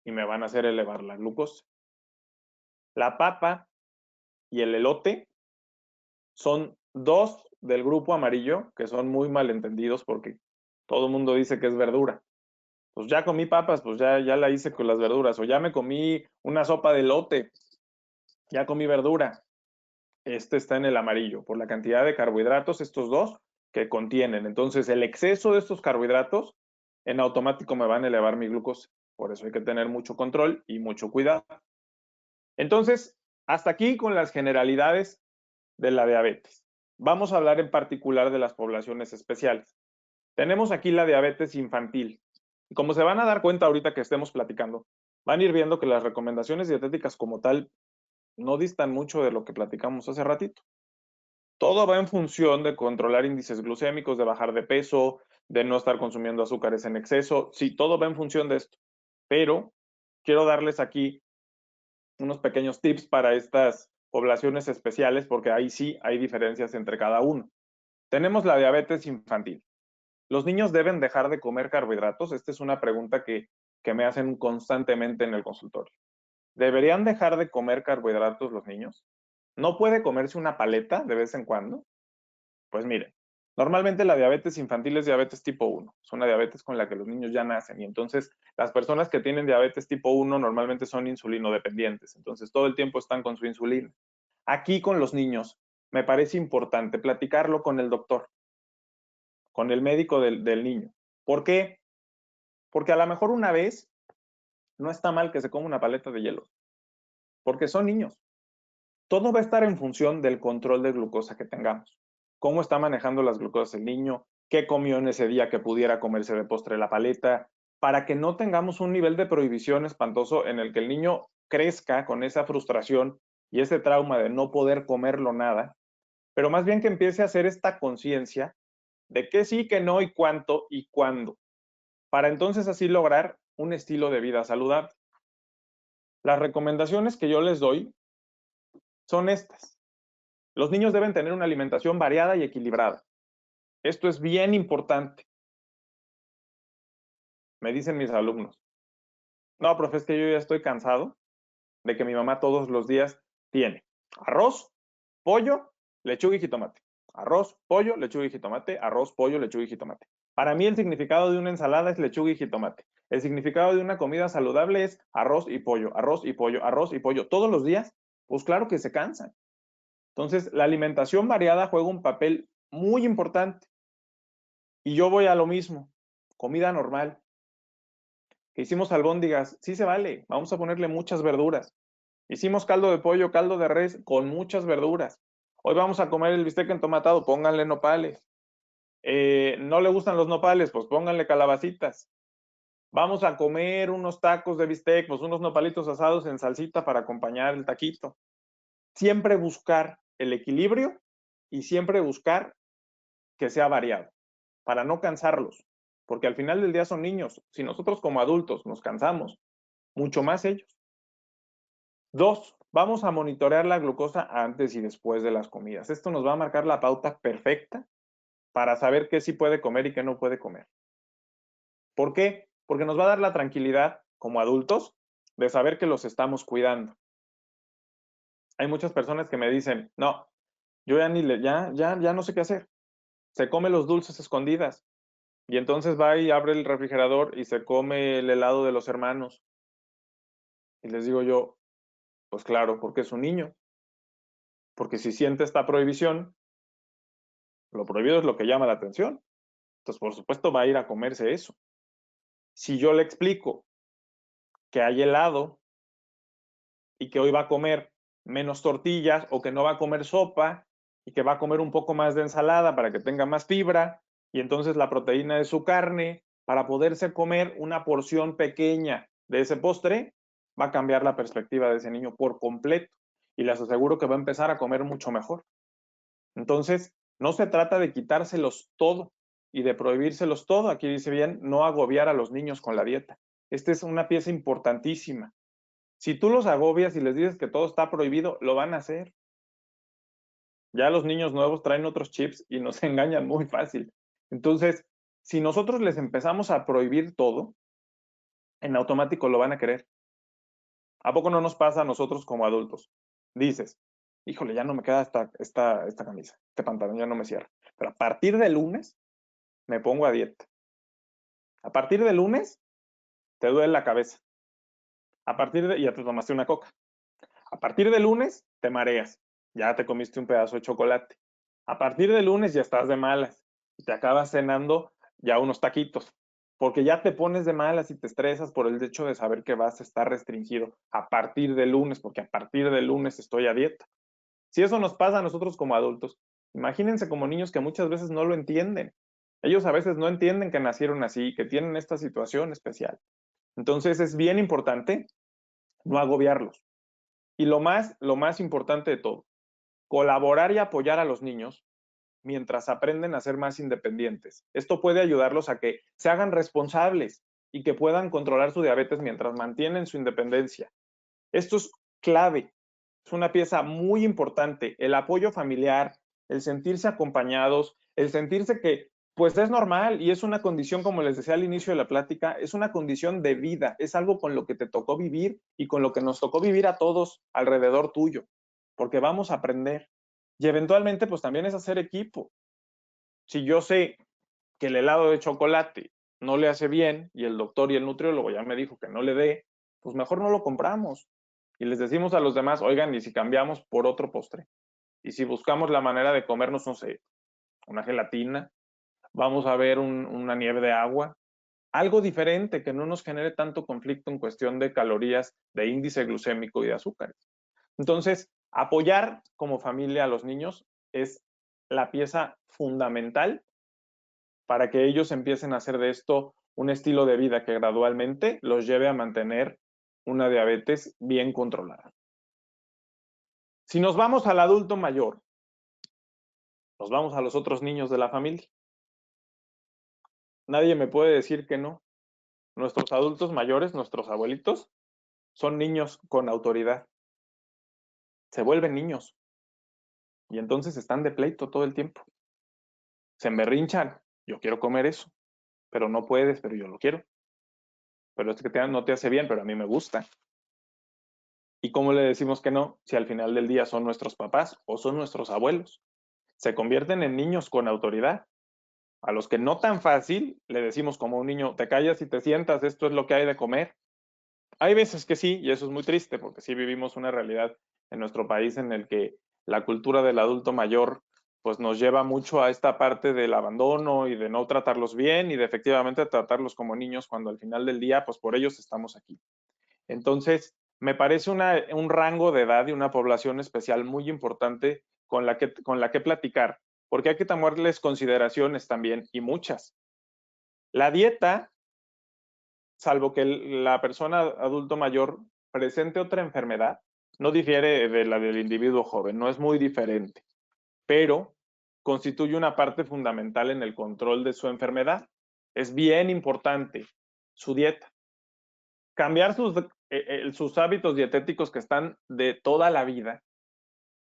y me van a hacer elevar la glucosa. La papa y el elote son 2 del grupo amarillo que son muy malentendidos porque todo el mundo dice que es verdura. Pues ya comí papas, pues ya la hice con las verduras. O ya me comí una sopa de elote, ya comí verdura. Este está en el amarillo por la cantidad de carbohidratos, estos 2 que contienen. Entonces, el exceso de estos carbohidratos en automático me van a elevar mi glucosa. Por eso hay que tener mucho control y mucho cuidado. Entonces, hasta aquí con las generalidades de la diabetes. Vamos a hablar en particular de las poblaciones especiales. Tenemos aquí la diabetes infantil. Y como se van a dar cuenta ahorita que estemos platicando, van a ir viendo que las recomendaciones dietéticas como tal no distan mucho de lo que platicamos hace ratito. Todo va en función de controlar índices glucémicos, de bajar de peso, de no estar consumiendo azúcares en exceso. Sí, todo va en función de esto. Pero quiero darles aquí unos pequeños tips para estas poblaciones especiales, porque ahí sí hay diferencias entre cada uno. Tenemos la diabetes infantil. ¿Los niños deben dejar de comer carbohidratos? Esta es una pregunta que me hacen constantemente en el consultorio. ¿Deberían dejar de comer carbohidratos los niños? ¿No puede comerse una paleta de vez en cuando? Pues miren, normalmente la diabetes infantil es diabetes tipo 1. Es una diabetes con la que los niños ya nacen y entonces las personas que tienen diabetes tipo 1 normalmente son insulinodependientes. Entonces todo el tiempo están con su insulina. Aquí con los niños me parece importante platicarlo con el doctor, con el médico del niño. ¿Por qué? Porque a lo mejor una vez no está mal que se coma una paleta de hielo, porque son niños. Todo va a estar en función del control de glucosa que tengamos. Cómo está manejando las glucosas el niño, qué comió en ese día que pudiera comerse de postre la paleta, para que no tengamos un nivel de prohibición espantoso en el que el niño crezca con esa frustración y ese trauma de no poder comerlo nada, pero más bien que empiece a hacer esta conciencia de qué sí, qué no y cuánto y cuándo, para entonces así lograr un estilo de vida saludable. Las recomendaciones que yo les doy son estas. Los niños deben tener una alimentación variada y equilibrada. Esto es bien importante. Me dicen mis alumnos, no, profe, es que yo ya estoy cansado de que mi mamá todos los días tiene arroz, pollo, lechuga y jitomate. Arroz, pollo, lechuga y jitomate, arroz, pollo, lechuga y jitomate. Para mí el significado de una ensalada es lechuga y jitomate. El significado de una comida saludable es arroz y pollo, arroz y pollo, arroz y pollo. Todos los días, pues claro que se cansan. Entonces, la alimentación variada juega un papel muy importante. Y yo voy a lo mismo, comida normal. Que hicimos albóndigas, sí se vale, vamos a ponerle muchas verduras. Hicimos caldo de pollo, caldo de res con muchas verduras. Hoy vamos a comer el bistec entomatado, pónganle nopales. No le gustan los nopales, pues pónganle calabacitas. Vamos a comer unos tacos de bistec, pues unos nopalitos asados en salsita para acompañar el taquito. Siempre buscar el equilibrio y siempre buscar que sea variado, para no cansarlos, porque al final del día son niños. Si nosotros como adultos nos cansamos, mucho más ellos. 2, vamos a monitorear la glucosa antes y después de las comidas. Esto nos va a marcar la pauta perfecta para saber qué sí puede comer y qué no puede comer. ¿Por qué? Porque nos va a dar la tranquilidad como adultos de saber que los estamos cuidando. Hay muchas personas que me dicen, no, yo ya no sé qué hacer. Se come los dulces escondidas. Y entonces va y abre el refrigerador y se come el helado de los hermanos. Y les digo yo, pues claro, porque es un niño. Porque si siente esta prohibición, lo prohibido es lo que llama la atención. Entonces, por supuesto, va a ir a comerse eso. Si yo le explico que hay helado y que hoy va a comer menos tortillas o que no va a comer sopa y que va a comer un poco más de ensalada para que tenga más fibra y entonces la proteína de su carne para poderse comer una porción pequeña de ese postre, va a cambiar la perspectiva de ese niño por completo y les aseguro que va a empezar a comer mucho mejor. Entonces, no se trata de quitárselos todo y de prohibírselos todo. Aquí dice bien, no agobiar a los niños con la dieta. Esta es una pieza importantísima. Si tú los agobias y les dices que todo está prohibido, lo van a hacer. Ya los niños nuevos traen otros chips y nos engañan muy fácil. Entonces, si nosotros les empezamos a prohibir todo, en automático lo van a querer. ¿A poco no nos pasa a nosotros como adultos? Dices, híjole, ya no me queda esta camisa, este pantalón ya no me cierra. Pero a partir del lunes me pongo a dieta. A partir del lunes te duele la cabeza. Ya te tomaste una coca. A partir del lunes te mareas. Ya te comiste un pedazo de chocolate. A partir del lunes ya estás de malas y te acabas cenando ya unos taquitos. Porque ya te pones de malas y te estresas por el hecho de saber que vas a estar restringido a partir del lunes, porque a partir del lunes estoy a dieta. Si eso nos pasa a nosotros como adultos, imagínense como niños que muchas veces no lo entienden. Ellos a veces no entienden que nacieron así, que tienen esta situación especial. Entonces es bien importante no agobiarlos. Y lo más importante de todo, colaborar y apoyar a los niños mientras aprenden a ser más independientes. Esto puede ayudarlos a que se hagan responsables y que puedan controlar su diabetes mientras mantienen su independencia. Esto es clave, es una pieza muy importante. El apoyo familiar, el sentirse acompañados, el sentirse que pues es normal y es una condición, como les decía al inicio de la plática, es una condición de vida, es algo con lo que te tocó vivir y con lo que nos tocó vivir a todos alrededor tuyo, porque vamos a aprender. Y eventualmente pues también es hacer equipo. Si yo sé que el helado de chocolate no le hace bien y el doctor y el nutriólogo ya me dijo que no le dé, pues mejor no lo compramos. Y les decimos a los demás, oigan, y si cambiamos por otro postre, y si buscamos la manera de comernos, no sé, una gelatina, vamos a ver una nieve de agua, algo diferente que no nos genere tanto conflicto en cuestión de calorías, de índice glucémico y de azúcares. Entonces, apoyar como familia a los niños es la pieza fundamental para que ellos empiecen a hacer de esto un estilo de vida que gradualmente los lleve a mantener una diabetes bien controlada. Si nos vamos al adulto mayor, nos vamos a los otros niños de la familia. Nadie me puede decir que no. Nuestros adultos mayores, nuestros abuelitos, son niños con autoridad. Se vuelven niños. Y entonces están de pleito todo el tiempo. Se emberrinchan. Yo quiero comer eso. Pero no puedes, pero yo lo quiero. Pero es que no te hace bien, pero a mí me gusta. ¿Y cómo le decimos que no si al final del día son nuestros papás o son nuestros abuelos? Se convierten en niños con autoridad. A los que no tan fácil le decimos como un niño, te callas y te sientas, esto es lo que hay de comer. Hay veces que sí, y eso es muy triste, porque sí vivimos una realidad en nuestro país en el que la cultura del adulto mayor pues nos lleva mucho a esta parte del abandono y de no tratarlos bien y de efectivamente tratarlos como niños cuando al final del día pues por ellos estamos aquí. Entonces, me parece un rango de edad y una población especial muy importante con la que platicar, porque hay que tomarles consideraciones también, y muchas. La dieta, salvo que la persona adulto mayor presente otra enfermedad, no difiere de la del individuo joven, no es muy diferente, pero constituye una parte fundamental en el control de su enfermedad. Es bien importante su dieta. Cambiar sus hábitos dietéticos que están de toda la vida.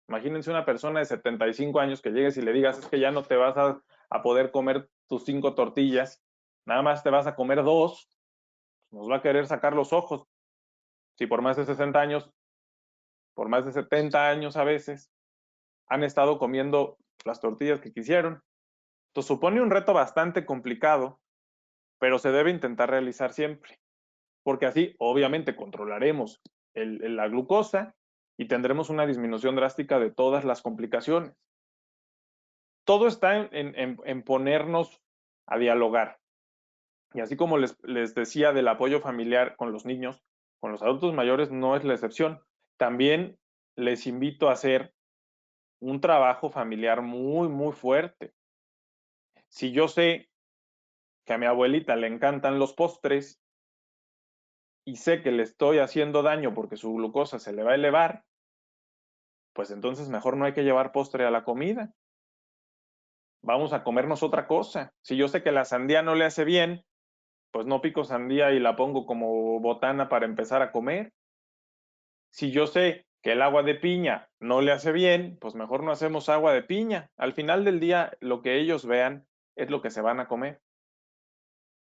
Imagínense una persona de 75 años que llegues y le digas, es que ya no te vas a poder comer tus 5 tortillas, nada más te vas a comer 2, nos va a querer sacar los ojos. Si por más de 60 años, por más de 70 años a veces, han estado comiendo las tortillas que quisieron. Entonces supone un reto bastante complicado, pero se debe intentar realizar siempre, porque así obviamente controlaremos la glucosa y tendremos una disminución drástica de todas las complicaciones. Todo está en ponernos a dialogar. Y así como les decía del apoyo familiar con los niños, con los adultos mayores no es la excepción. También les invito a hacer un trabajo familiar muy, muy fuerte. Si yo sé que a mi abuelita le encantan los postres y sé que le estoy haciendo daño porque su glucosa se le va a elevar, pues entonces mejor no hay que llevar postre a la comida. Vamos a comernos otra cosa. Si yo sé que la sandía no le hace bien, pues no pico sandía y la pongo como botana para empezar a comer. Si yo sé que el agua de piña no le hace bien, pues mejor no hacemos agua de piña. Al final del día, lo que ellos vean es lo que se van a comer.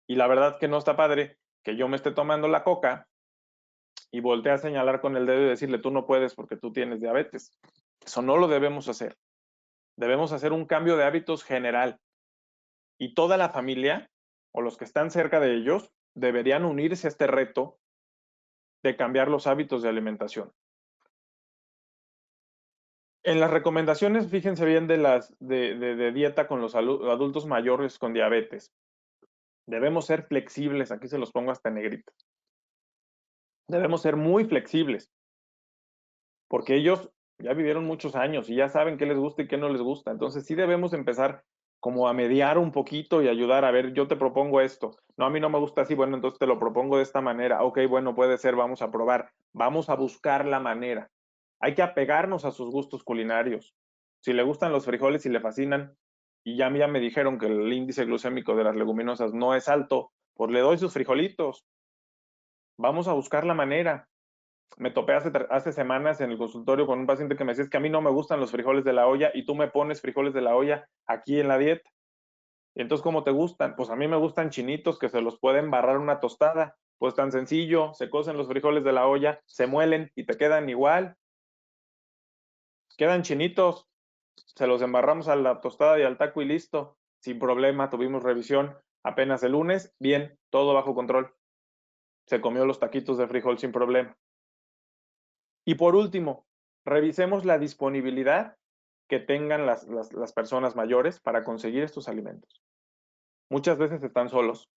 Y la verdad que no está padre que yo me esté tomando la coca y voltee a señalar con el dedo y decirle, tú no puedes porque tú tienes diabetes. Eso no lo debemos hacer. Debemos hacer un cambio de hábitos general. Y toda la familia, o los que están cerca de ellos, deberían unirse a este reto de cambiar los hábitos de alimentación. En las recomendaciones, fíjense bien de dieta con los adultos mayores con diabetes. Debemos ser flexibles, aquí se los pongo hasta en negrito. Debemos ser muy flexibles, porque ellos ya vivieron muchos años y ya saben qué les gusta y qué no les gusta. Entonces sí debemos empezar como a mediar un poquito y ayudar, a ver, yo te propongo esto. No, a mí no me gusta así, bueno, entonces te lo propongo de esta manera. Ok, bueno, puede ser, vamos a probar. Vamos a buscar la manera. Hay que apegarnos a sus gustos culinarios. Si le gustan los frijoles y le fascinan, y ya me dijeron que el índice glucémico de las leguminosas no es alto, pues le doy sus frijolitos. Vamos a buscar la manera. Me topé hace semanas en el consultorio con un paciente que me decía, es que a mí no me gustan los frijoles de la olla y tú me pones frijoles de la olla aquí en la dieta. Y entonces, ¿cómo te gustan? Pues a mí me gustan chinitos que se los pueden barrar una tostada. Pues tan sencillo, se cocen los frijoles de la olla, se muelen y te quedan igual. Quedan chinitos, se los embarramos a la tostada y al taco y listo. Sin problema, tuvimos revisión apenas el lunes, bien, todo bajo control. Se comió los taquitos de frijol sin problema. Y por último, revisemos la disponibilidad que tengan las personas mayores para conseguir estos alimentos. Muchas veces están solos,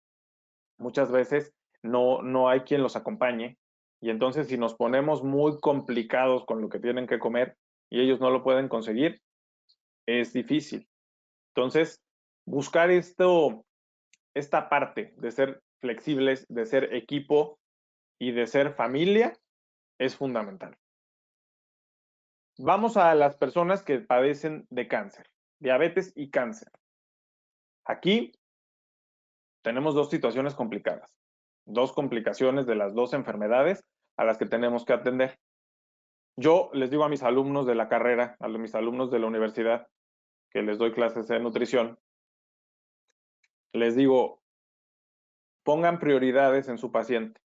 muchas veces no hay quien los acompañe, y entonces si nos ponemos muy complicados con lo que tienen que comer y ellos no lo pueden conseguir, es difícil. Entonces, buscar esta parte de ser flexibles, de ser equipo y de ser familia es fundamental. Vamos a las personas que padecen de cáncer, diabetes y cáncer. Aquí tenemos dos situaciones complicadas, dos complicaciones de las dos enfermedades a las que tenemos que atender. Yo les digo a mis alumnos de la carrera, a mis alumnos de la universidad, que les doy clases de nutrición, les digo, pongan prioridades en su paciente.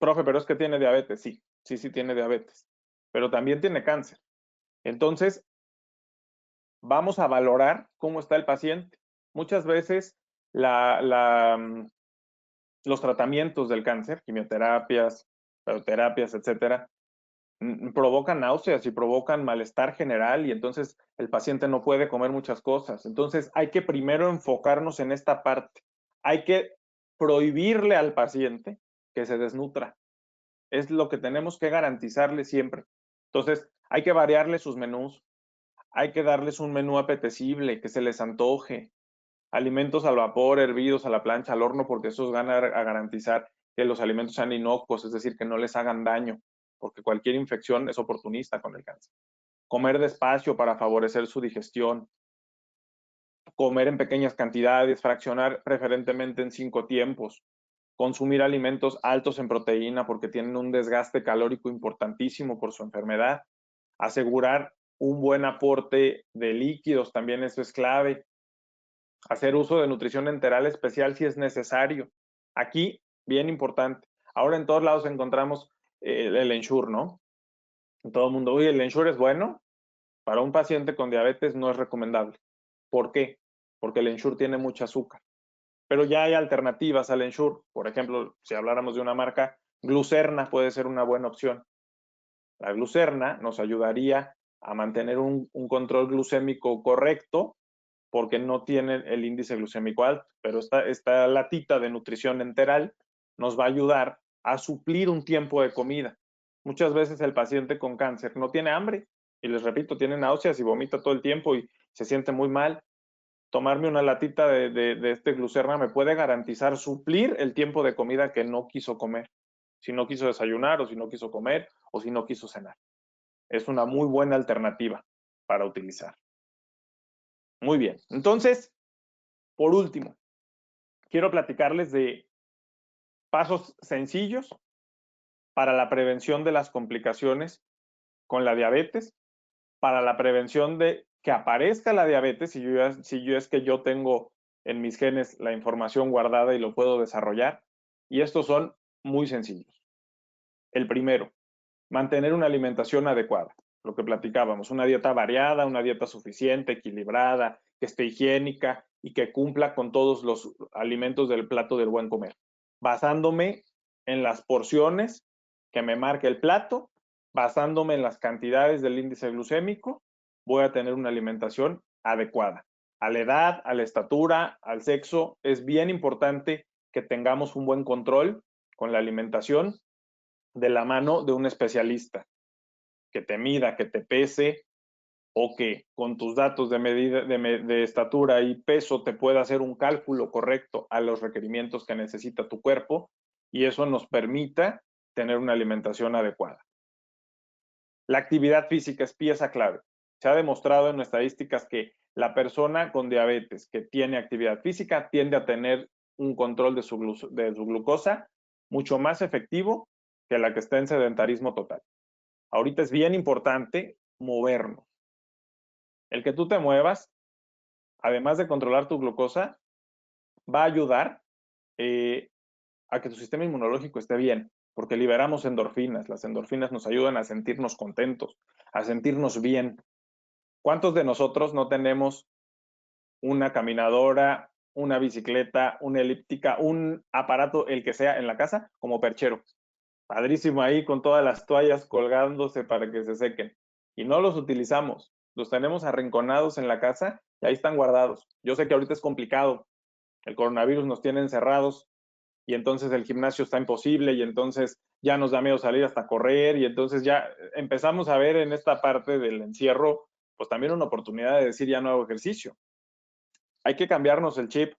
Profe, pero es que tiene diabetes. Sí tiene diabetes, pero también tiene cáncer. Entonces, vamos a valorar cómo está el paciente. Muchas veces los tratamientos del cáncer, quimioterapias, radioterapias, etcétera, provocan náuseas y provocan malestar general, y entonces el paciente no puede comer muchas cosas. Entonces hay que primero enfocarnos en esta parte. Hay que prohibirle al paciente que se desnutra. Es lo que tenemos que garantizarle siempre. Entonces hay que variarle sus menús. Hay que darles un menú apetecible, que se les antoje. Alimentos al vapor, hervidos a la plancha, al horno, porque esos van a garantizar que los alimentos sean inocuos, es decir, que no les hagan daño, porque cualquier infección es oportunista con el cáncer. Comer despacio para favorecer su digestión. Comer en pequeñas cantidades, fraccionar preferentemente en 5 tiempos. Consumir alimentos altos en proteína porque tienen un desgaste calórico importantísimo por su enfermedad. Asegurar un buen aporte de líquidos, también eso es clave. Hacer uso de nutrición enteral especial si es necesario. Aquí, bien importante. Ahora en todos lados encontramos el Ensure, ¿no? Todo el mundo, oye, el Ensure es bueno. Para un paciente con diabetes no es recomendable. ¿Por qué? Porque el Ensure tiene mucho azúcar. Pero ya hay alternativas al Ensure. Por ejemplo, si habláramos de una marca, Glucerna puede ser una buena opción. La glucerna nos ayudaría a mantener un control glucémico correcto porque no tiene el índice glucémico alto, pero esta latita de nutrición enteral nos va a ayudar a suplir un tiempo de comida. Muchas veces el paciente con cáncer no tiene hambre y les repito, tiene náuseas y vomita todo el tiempo y se siente muy mal. Tomarme una latita de este glucerna me puede garantizar suplir el tiempo de comida que no quiso comer. Si no quiso desayunar, o si no quiso comer, o si no quiso cenar. Es una muy buena alternativa para utilizar. Muy bien. Entonces, por último, quiero platicarles de pasos sencillos para la prevención de las complicaciones con la diabetes, para la prevención de que aparezca la diabetes, si es que yo tengo en mis genes la información guardada y lo puedo desarrollar. Y estos son muy sencillos. El primero, mantener una alimentación adecuada. Lo que platicábamos, una dieta variada, una dieta suficiente, equilibrada, que esté higiénica y que cumpla con todos los alimentos del plato del buen comer, basándome en las porciones que me marque el plato, basándome en las cantidades del índice glucémico, voy a tener una alimentación adecuada. A la edad, a la estatura, al sexo, es bien importante que tengamos un buen control con la alimentación de la mano de un especialista que te mida, que te pese o que con tus datos de medida de estatura y peso te pueda hacer un cálculo correcto a los requerimientos que necesita tu cuerpo y eso nos permita tener una alimentación adecuada. La actividad física es pieza clave. Se ha demostrado en estadísticas que la persona con diabetes que tiene actividad física tiende a tener un control de su glucosa mucho más efectivo que la que está en sedentarismo total. Ahorita es bien importante movernos. El que tú te muevas, además de controlar tu glucosa, va a ayudar a que tu sistema inmunológico esté bien, porque liberamos endorfinas. Las endorfinas nos ayudan a sentirnos contentos, a sentirnos bien. ¿Cuántos de nosotros no tenemos una caminadora, una bicicleta, una elíptica, un aparato, el que sea, en la casa, como perchero? Padrísimo ahí con todas las toallas colgándose para que se sequen. Y no los utilizamos. Los tenemos arrinconados en la casa y ahí están guardados. Yo sé que ahorita es complicado. El coronavirus nos tiene encerrados y entonces el gimnasio está imposible y entonces ya nos da miedo salir hasta correr y entonces ya empezamos a ver en esta parte del encierro pues también una oportunidad de decir ya no hago ejercicio. Hay que cambiarnos el chip,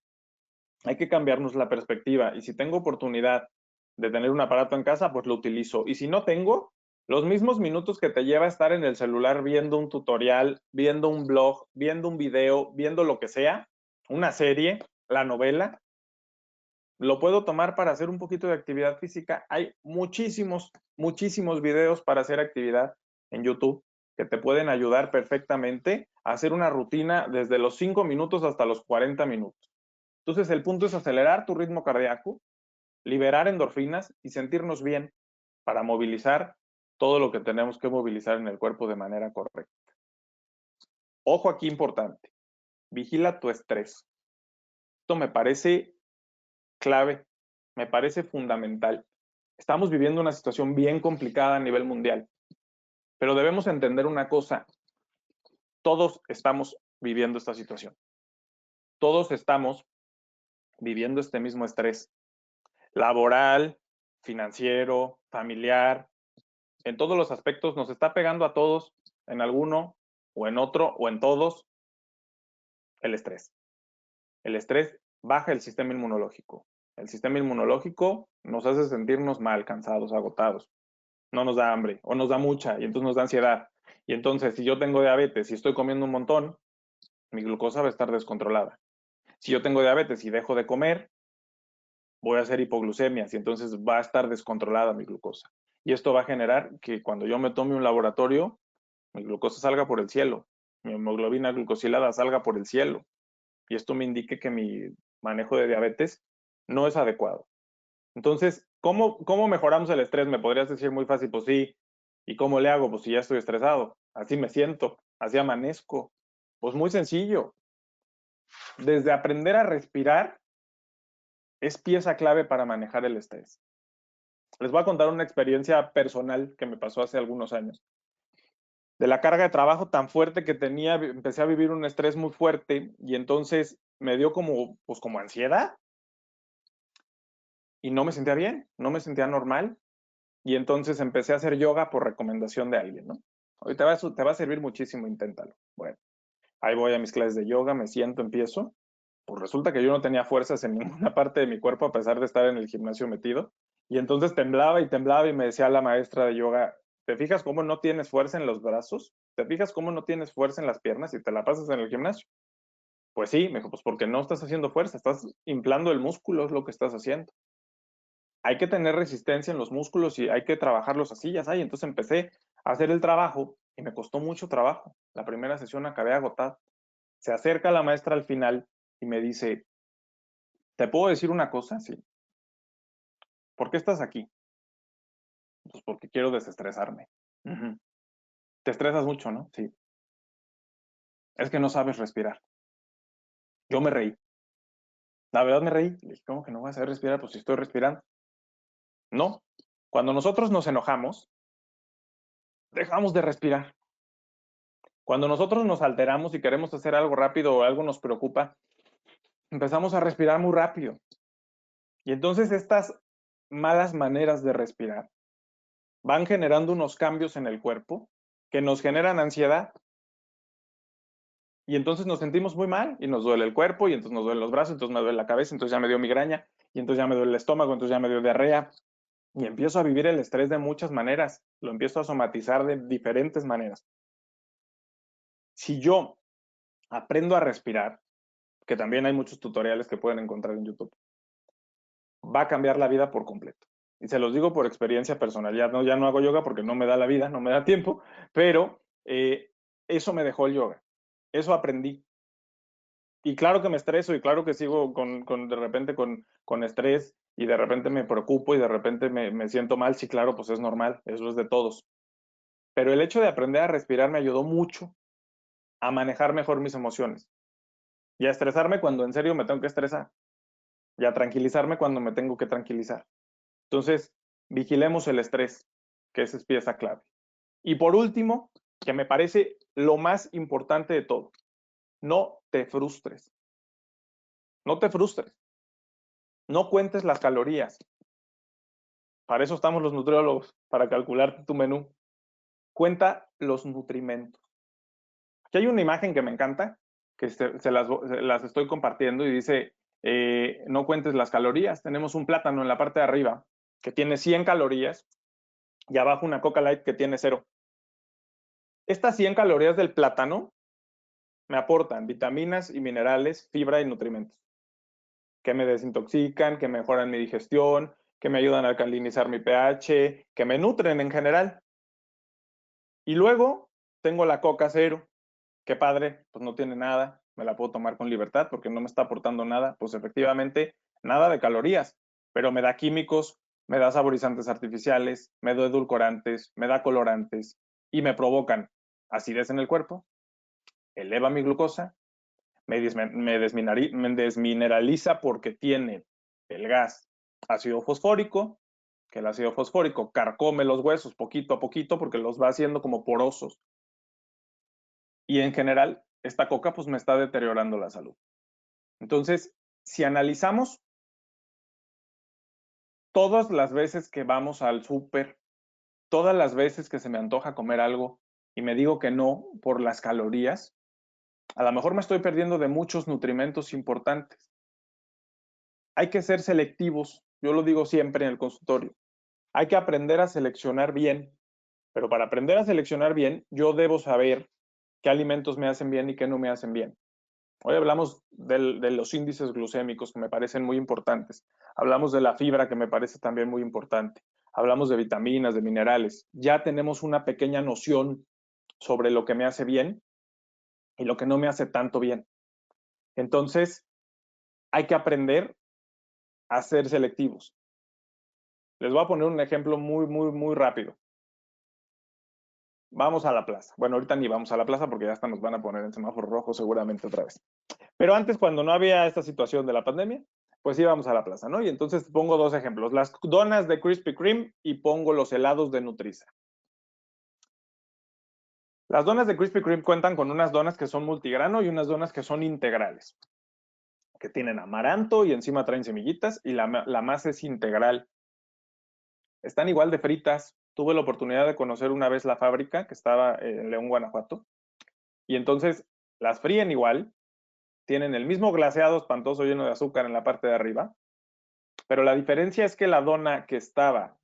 hay que cambiarnos la perspectiva y si tengo oportunidad de tener un aparato en casa, pues lo utilizo. Y si no tengo, los mismos minutos que te lleva estar en el celular viendo un tutorial, viendo un blog, viendo un video, viendo lo que sea, una serie, la novela, lo puedo tomar para hacer un poquito de actividad física. Hay muchísimos videos para hacer actividad en YouTube que te pueden ayudar perfectamente a hacer una rutina desde los 5 minutos hasta los 40 minutos. Entonces, el punto es acelerar tu ritmo cardíaco, liberar endorfinas y sentirnos bien para movilizar todo lo que tenemos que movilizar en el cuerpo de manera correcta. Ojo aquí importante, vigila tu estrés. Esto me parece clave, me parece fundamental. Estamos viviendo una situación bien complicada a nivel mundial, pero debemos entender una cosa, todos estamos viviendo esta situación. Todos estamos viviendo este mismo estrés laboral, financiero, familiar, en todos los aspectos nos está pegando a todos, en alguno o en otro o en todos, el estrés. El estrés baja el sistema inmunológico. El sistema inmunológico nos hace sentirnos mal, cansados, agotados. No nos da hambre o nos da mucha y entonces nos da ansiedad. Y entonces, si yo tengo diabetes y estoy comiendo un montón, mi glucosa va a estar descontrolada. Si yo tengo diabetes y dejo de comer, voy a hacer hipoglucemias y entonces va a estar descontrolada mi glucosa. Y esto va a generar que cuando yo me tome un laboratorio, mi glucosa salga por el cielo, mi hemoglobina glucosilada salga por el cielo. Y esto me indique que mi manejo de diabetes no es adecuado. Entonces, ¿cómo mejoramos el estrés? Me podrías decir muy fácil, pues sí. ¿Y cómo le hago? Pues si ya estoy estresado, así me siento, así amanezco. Pues muy sencillo. Desde aprender a respirar es pieza clave para manejar el estrés. Les voy a contar una experiencia personal que me pasó hace algunos años. De la carga de trabajo tan fuerte que tenía, empecé a vivir un estrés muy fuerte y entonces me dio como ansiedad y no me sentía bien, no me sentía normal y entonces empecé a hacer yoga por recomendación de alguien, ¿no? Ahorita te va a servir muchísimo, inténtalo. Bueno, ahí voy a mis clases de yoga, me siento, empiezo. Pues resulta que yo no tenía fuerzas en ninguna parte de mi cuerpo a pesar de estar en el gimnasio metido. Y entonces temblaba y me decía la maestra de yoga, ¿te fijas cómo no tienes fuerza en los brazos? ¿Te fijas cómo no tienes fuerza en las piernas y te la pasas en el gimnasio? Pues sí, me dijo, pues porque no estás haciendo fuerza, estás inflando el músculo, es lo que estás haciendo. Hay que tener resistencia en los músculos y hay que trabajarlos así, ya sabes. Entonces empecé a hacer el trabajo y me costó mucho trabajo. La primera sesión acabé agotado. Se acerca la maestra al final y me dice, ¿te puedo decir una cosa? Sí. ¿Por qué estás aquí? Pues porque quiero desestresarme. Te estresas mucho, ¿no? Sí. Es que no sabes respirar. Yo me reí. La verdad me reí. Le dije, ¿cómo que no vas a saber respirar? Pues si estoy respirando. No. Cuando nosotros nos enojamos, dejamos de respirar. Cuando nosotros nos alteramos y queremos hacer algo rápido o algo nos preocupa, empezamos a respirar muy rápido. Y entonces estas malas maneras de respirar van generando unos cambios en el cuerpo que nos generan ansiedad. Y entonces nos sentimos muy mal y nos duele el cuerpo y entonces nos duelen los brazos, entonces me duele la cabeza, entonces ya me dio migraña y entonces ya me duele el estómago, entonces ya me dio diarrea y empiezo a vivir el estrés de muchas maneras, lo empiezo a somatizar de diferentes maneras. Si yo aprendo a respirar, que también hay muchos tutoriales que pueden encontrar en YouTube, va a cambiar la vida por completo. Y se los digo por experiencia personal. Ya no hago yoga porque no me da la vida, no me da tiempo, pero eso me dejó el yoga. Eso aprendí. Y claro que me estreso y claro que sigo de repente con estrés y de repente me preocupo y de repente me siento mal. Sí, claro, pues es normal, eso es de todos. Pero el hecho de aprender a respirar me ayudó mucho a manejar mejor mis emociones y a estresarme cuando en serio me tengo que estresar y a tranquilizarme cuando me tengo que tranquilizar. Entonces, vigilemos el estrés, que esa es pieza clave. Y por último, que me parece lo más importante de todo, no te frustres. No te frustres. No cuentes las calorías. Para eso estamos los nutriólogos, para calcular tu menú. Cuenta los nutrimentos. Aquí hay una imagen que me encanta, que se las estoy compartiendo y dice, no cuentes las calorías. Tenemos un plátano en la parte de arriba que tiene 100 calorías y abajo una Coca Light que tiene 0. Estas 100 calorías del plátano me aportan vitaminas y minerales, fibra y nutrimentos que me desintoxican, que mejoran mi digestión, que me ayudan a alcalinizar mi pH, que me nutren en general. Y luego tengo la Coca 0, qué padre, pues no tiene nada, me la puedo tomar con libertad porque no me está aportando nada, pues efectivamente nada de calorías, pero me da químicos, me da saborizantes artificiales, me da edulcorantes, me da colorantes y me provocan acidez en el cuerpo, eleva mi glucosa, me desmineraliza porque tiene el gas ácido fosfórico, que el ácido fosfórico carcome los huesos poquito a poquito porque los va haciendo como porosos. Y en general, esta coca pues me está deteriorando la salud. Entonces, si analizamos todas las veces que vamos al súper, todas las veces que se me antoja comer algo y me digo que no por las calorías, a lo mejor me estoy perdiendo de muchos nutrimentos importantes. Hay que ser selectivos, yo lo digo siempre en el consultorio. Hay que aprender a seleccionar bien, pero para aprender a seleccionar bien, yo debo saber qué alimentos me hacen bien y qué no me hacen bien. Hoy hablamos de los índices glucémicos que me parecen muy importantes. Hablamos de la fibra que me parece también muy importante. Hablamos de vitaminas, de minerales. Ya tenemos una pequeña noción sobre lo que me hace bien y lo que no me hace tanto bien. Entonces, hay que aprender a ser selectivos. Les voy a poner un ejemplo muy rápido. Vamos a la plaza. Bueno, ahorita ni vamos a la plaza porque ya hasta nos van a poner en semáforo rojo seguramente otra vez. Pero antes, cuando no había esta situación de la pandemia, pues íbamos a la plaza, ¿no? Y entonces pongo dos ejemplos, las donas de Krispy Kreme y pongo los helados de Nutriza. Las donas de Krispy Kreme cuentan con unas donas que son multigrano y unas donas que son integrales, que tienen amaranto y encima traen semillitas y la masa es integral. Están igual de fritas. Tuve la oportunidad de conocer una vez la fábrica que estaba en León, Guanajuato. Y entonces las fríen igual, tienen el mismo glaseado espantoso lleno de azúcar en la parte de arriba, pero la diferencia es que la dona que estaba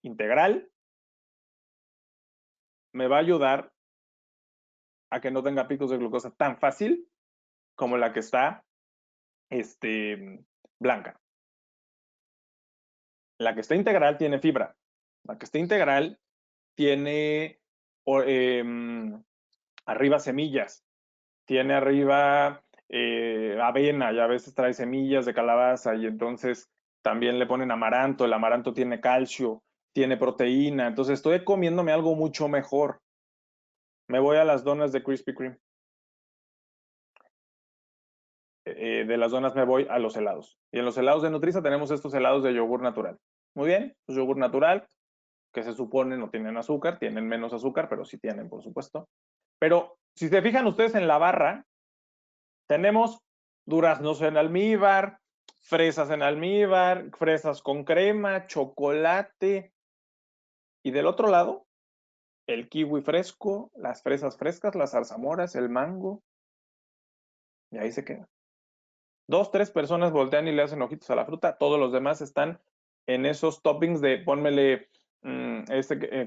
integral me va a ayudar a que no tenga picos de glucosa tan fácil como la que está blanca. La que está integral tiene fibra. La que está integral tiene arriba semillas, tiene arriba avena y a veces trae semillas de calabaza y entonces también le ponen amaranto, el amaranto tiene calcio, tiene proteína, entonces estoy comiéndome algo mucho mejor. Me voy a las donas de Krispy Kreme. De las donas me voy a los helados. Y en los helados de Nutriza tenemos estos helados de yogur natural. Muy bien, pues yogur natural, que se supone no tienen azúcar, tienen menos azúcar, pero sí tienen, por supuesto. Pero si se fijan ustedes en la barra, tenemos duraznos en almíbar, fresas en almíbar, fresas con crema, chocolate. Y del otro lado, el kiwi fresco, las fresas frescas, las zarzamoras, el mango. Y ahí se queda. 2, 3 personas voltean y le hacen ojitos a la fruta, todos los demás están en esos toppings de pónmele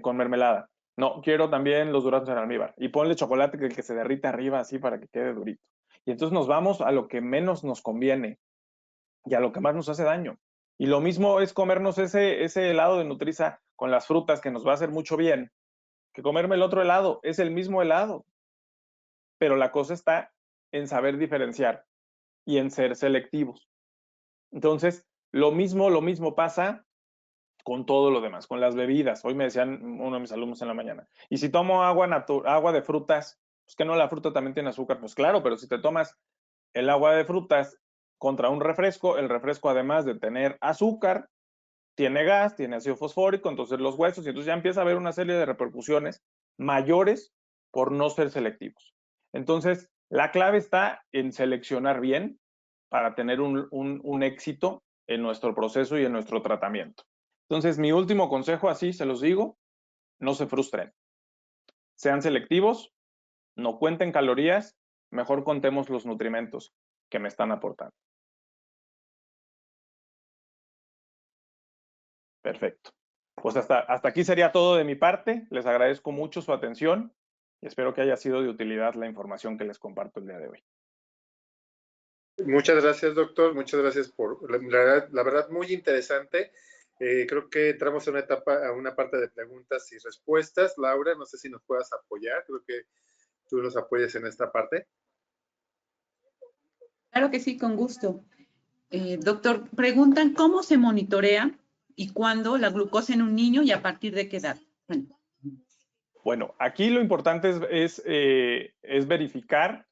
con mermelada. No, quiero también los duraznos en almíbar. Y ponle chocolate que se derrite arriba así para que quede durito. Y entonces nos vamos a lo que menos nos conviene y a lo que más nos hace daño. Y lo mismo es comernos ese helado de Nutriza con las frutas que nos va a hacer mucho bien, que comerme el otro helado. Es el mismo helado. Pero la cosa está en saber diferenciar y en ser selectivos. Entonces, lo mismo pasa con todo lo demás, con las bebidas. Hoy me decían uno de mis alumnos en la mañana, y si tomo agua de frutas, pues que no, la fruta también tiene azúcar. Pues claro, pero si te tomas el agua de frutas contra un refresco, el refresco además de tener azúcar, tiene gas, tiene ácido fosfórico, entonces los huesos, y entonces ya empieza a haber una serie de repercusiones mayores por no ser selectivos. Entonces, la clave está en seleccionar bien para tener un éxito en nuestro proceso y en nuestro tratamiento. Entonces, mi último consejo, así se los digo, no se frustren. Sean selectivos, no cuenten calorías, mejor contemos los nutrimentos que me están aportando. Perfecto. Pues hasta aquí sería todo de mi parte. Les agradezco mucho su atención y espero que haya sido de utilidad la información que les comparto el día de hoy. Muchas gracias, doctor. Muchas gracias por la verdad muy interesante. Creo que entramos a una parte de preguntas y respuestas. Laura, no sé si nos puedas apoyar. Creo que tú nos apoyas en esta parte. Claro que sí, con gusto. Doctor, preguntan cómo se monitorea y cuándo la glucosa en un niño y a partir de qué edad. Bueno, aquí lo importante es verificar.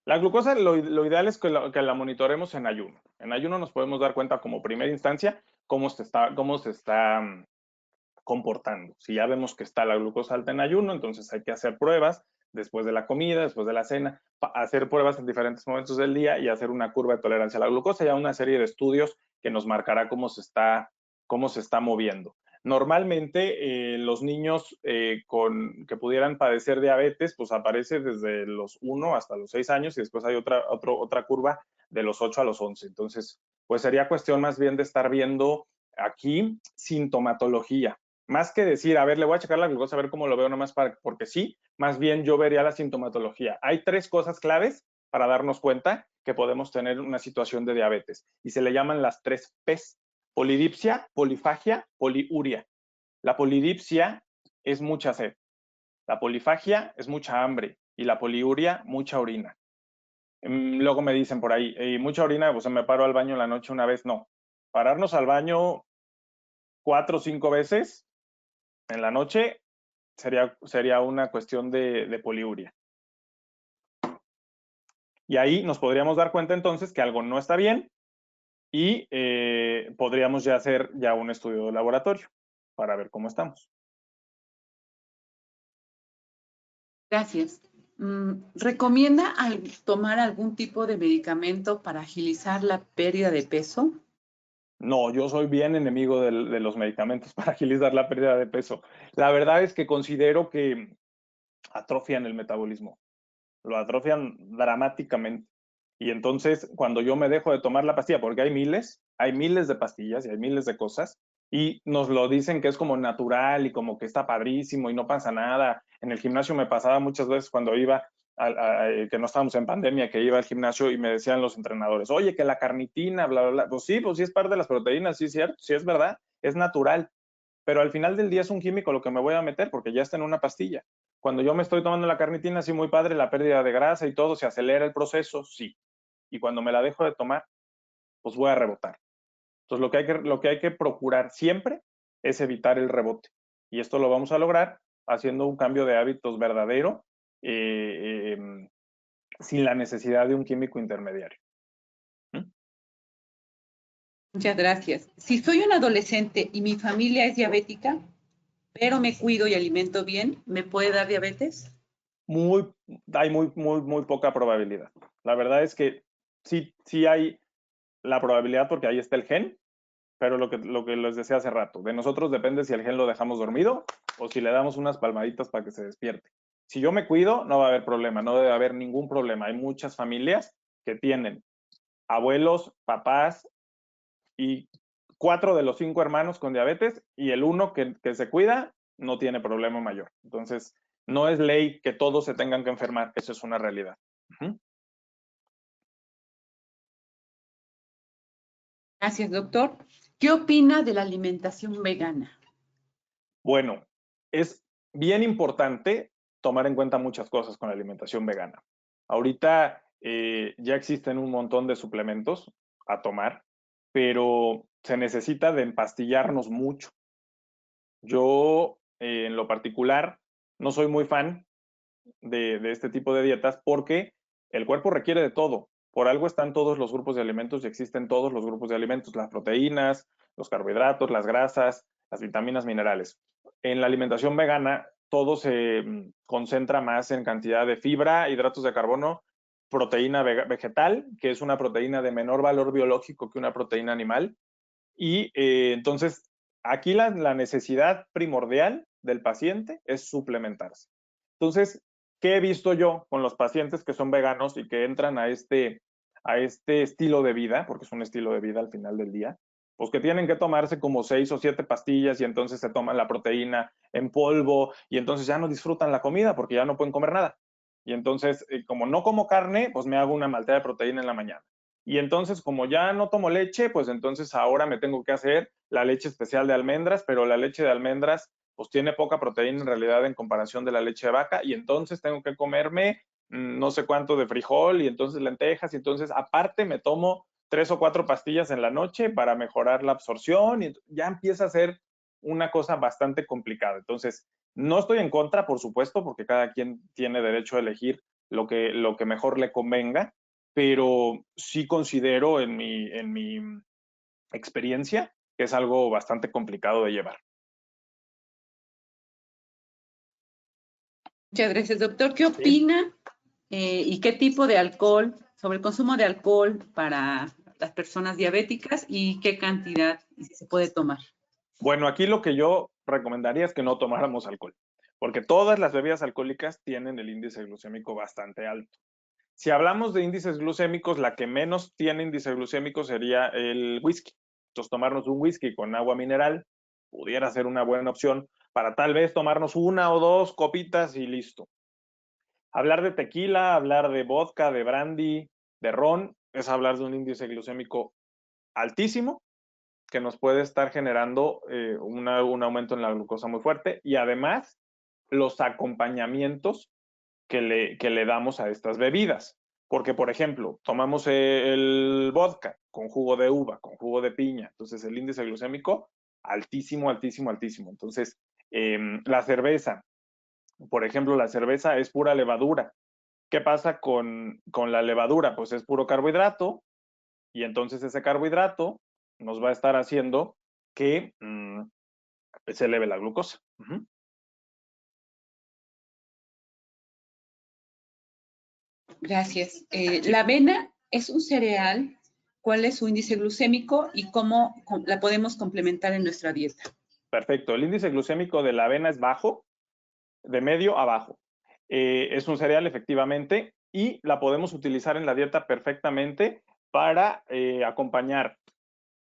La glucosa, lo ideal es que la monitoremos en ayuno. En ayuno nos podemos dar cuenta como primera instancia cómo se está comportando. Si ya vemos que está la glucosa alta en ayuno, entonces hay que hacer pruebas después de la comida, después de la cena, hacer pruebas en diferentes momentos del día y hacer una curva de tolerancia a la glucosa, ya una serie de estudios que nos marcará cómo se está moviendo. Normalmente los niños que pudieran padecer diabetes, pues aparece desde los 1 hasta los 6 años y después hay otra curva de los 8 a los 11. Entonces, pues sería cuestión más bien de estar viendo aquí sintomatología. Más que decir, a ver, le voy a checar la glucosa, a ver cómo lo veo nomás porque sí, más bien yo vería la sintomatología. Hay 3 cosas claves para darnos cuenta que podemos tener una situación de diabetes y se le llaman las 3 P's: polidipsia, polifagia, poliuria. La polidipsia es mucha sed, la polifagia es mucha hambre y la poliuria, mucha orina. Luego me dicen por ahí, mucha orina, pues me paro al baño en la noche una vez. No, pararnos al baño 4 o 5 veces en la noche sería una cuestión de poliuria. Y ahí nos podríamos dar cuenta entonces que algo no está bien y podríamos ya hacer un estudio de laboratorio para ver cómo estamos. Gracias. ¿Recomienda tomar algún tipo de medicamento para agilizar la pérdida de peso? No, yo soy bien enemigo de los medicamentos para agilizar la pérdida de peso. La verdad es que considero que atrofian el metabolismo, lo atrofian dramáticamente. Y entonces, cuando yo me dejo de tomar la pastilla, porque hay miles de pastillas y hay miles de cosas, y nos lo dicen que es como natural y como que está padrísimo y no pasa nada. En el gimnasio me pasaba muchas veces cuando iba, que no estábamos en pandemia, que iba al gimnasio y me decían los entrenadores, oye, que la carnitina, bla, bla, bla. Pues sí es parte de las proteínas, sí es cierto, sí es verdad, es natural. Pero al final del día es un químico lo que me voy a meter porque ya está en una pastilla. Cuando yo me estoy tomando la carnitina, sí, muy padre, la pérdida de grasa y todo, se acelera el proceso, sí. Y cuando me la dejo de tomar, pues voy a rebotar. Entonces, lo que hay que procurar siempre es evitar el rebote. Y esto lo vamos a lograr haciendo un cambio de hábitos verdadero, sin la necesidad de un químico intermediario. Muchas gracias. Si soy un adolescente y mi familia es diabética, pero me cuido y alimento bien, ¿me puede dar diabetes? Hay muy poca probabilidad. La verdad es que sí hay la probabilidad porque ahí está el gen, pero lo que les decía hace rato, de nosotros depende si el gen lo dejamos dormido o si le damos unas palmaditas para que se despierte. Si yo me cuido, no va a haber problema, no debe haber ningún problema. Hay muchas familias que tienen abuelos, papás y 4 de los 5 hermanos con diabetes, y el uno que se cuida no tiene problema mayor. Entonces, no es ley que todos se tengan que enfermar, eso es una realidad. Gracias, doctor. ¿Qué opina de la alimentación vegana? Bueno, es bien importante tomar en cuenta muchas cosas con la alimentación vegana. Ahorita ya existen un montón de suplementos a tomar, pero se necesita de empastillarnos mucho. Yo, en lo particular, no soy muy fan de este tipo de dietas porque el cuerpo requiere de todo. Por algo están todos los grupos de alimentos y existen todos los grupos de alimentos, las proteínas, los carbohidratos, las grasas, las vitaminas, minerales. En la alimentación vegana, todo se concentra más en cantidad de fibra, hidratos de carbono, proteína vegetal, que es una proteína de menor valor biológico que una proteína animal. Y entonces, aquí la necesidad primordial del paciente es suplementarse. Entonces, ¿qué he visto yo con los pacientes que son veganos y que entran a este estilo de vida, porque es un estilo de vida al final del día? Pues que tienen que tomarse como 6 o 7 pastillas y entonces se toman la proteína en polvo y entonces ya no disfrutan la comida porque ya no pueden comer nada. Y entonces, como no como carne, pues me hago una malteada de proteína en la mañana. Y entonces, como ya no tomo leche, pues entonces ahora me tengo que hacer la leche especial de almendras, pero la leche de almendras pues tiene poca proteína en realidad en comparación de la leche de vaca, y entonces tengo que comerme no sé cuánto de frijol y entonces lentejas, y entonces aparte me tomo 3 o 4 pastillas en la noche para mejorar la absorción, y ya empieza a ser una cosa bastante complicada. Entonces, no estoy en contra, por supuesto, porque cada quien tiene derecho a elegir lo que mejor le convenga, pero sí considero en mi experiencia que es algo bastante complicado de llevar. Muchas gracias, doctor. ¿Qué opina y qué tipo de alcohol, sobre el consumo de alcohol para las personas diabéticas y qué cantidad se puede tomar? Bueno, aquí lo que yo recomendaría es que no tomáramos alcohol, porque todas las bebidas alcohólicas tienen el índice glucémico bastante alto. Si hablamos de índices glucémicos, la que menos tiene índice glucémico sería el whisky. Entonces, tomarnos un whisky con agua mineral pudiera ser una buena opción para tal vez tomarnos 1 o 2 copitas y listo. Hablar de tequila, hablar de vodka, de brandy, de ron, es hablar de un índice glucémico altísimo que nos puede estar generando un aumento en la glucosa muy fuerte, y además los acompañamientos que le damos a estas bebidas. Porque, por ejemplo, tomamos el vodka con jugo de uva, con jugo de piña, entonces el índice glucémico altísimo, altísimo, altísimo. Entonces, la cerveza, por ejemplo, la cerveza es pura levadura. ¿Qué pasa con la levadura? Pues es puro carbohidrato, y entonces ese carbohidrato nos va a estar haciendo que se eleve la glucosa. Gracias. La avena es un cereal. ¿Cuál es su índice glucémico y cómo la podemos complementar en nuestra dieta? Perfecto. El índice glucémico de la avena es bajo, de medio a bajo. Es un cereal, efectivamente, y la podemos utilizar en la dieta perfectamente para acompañar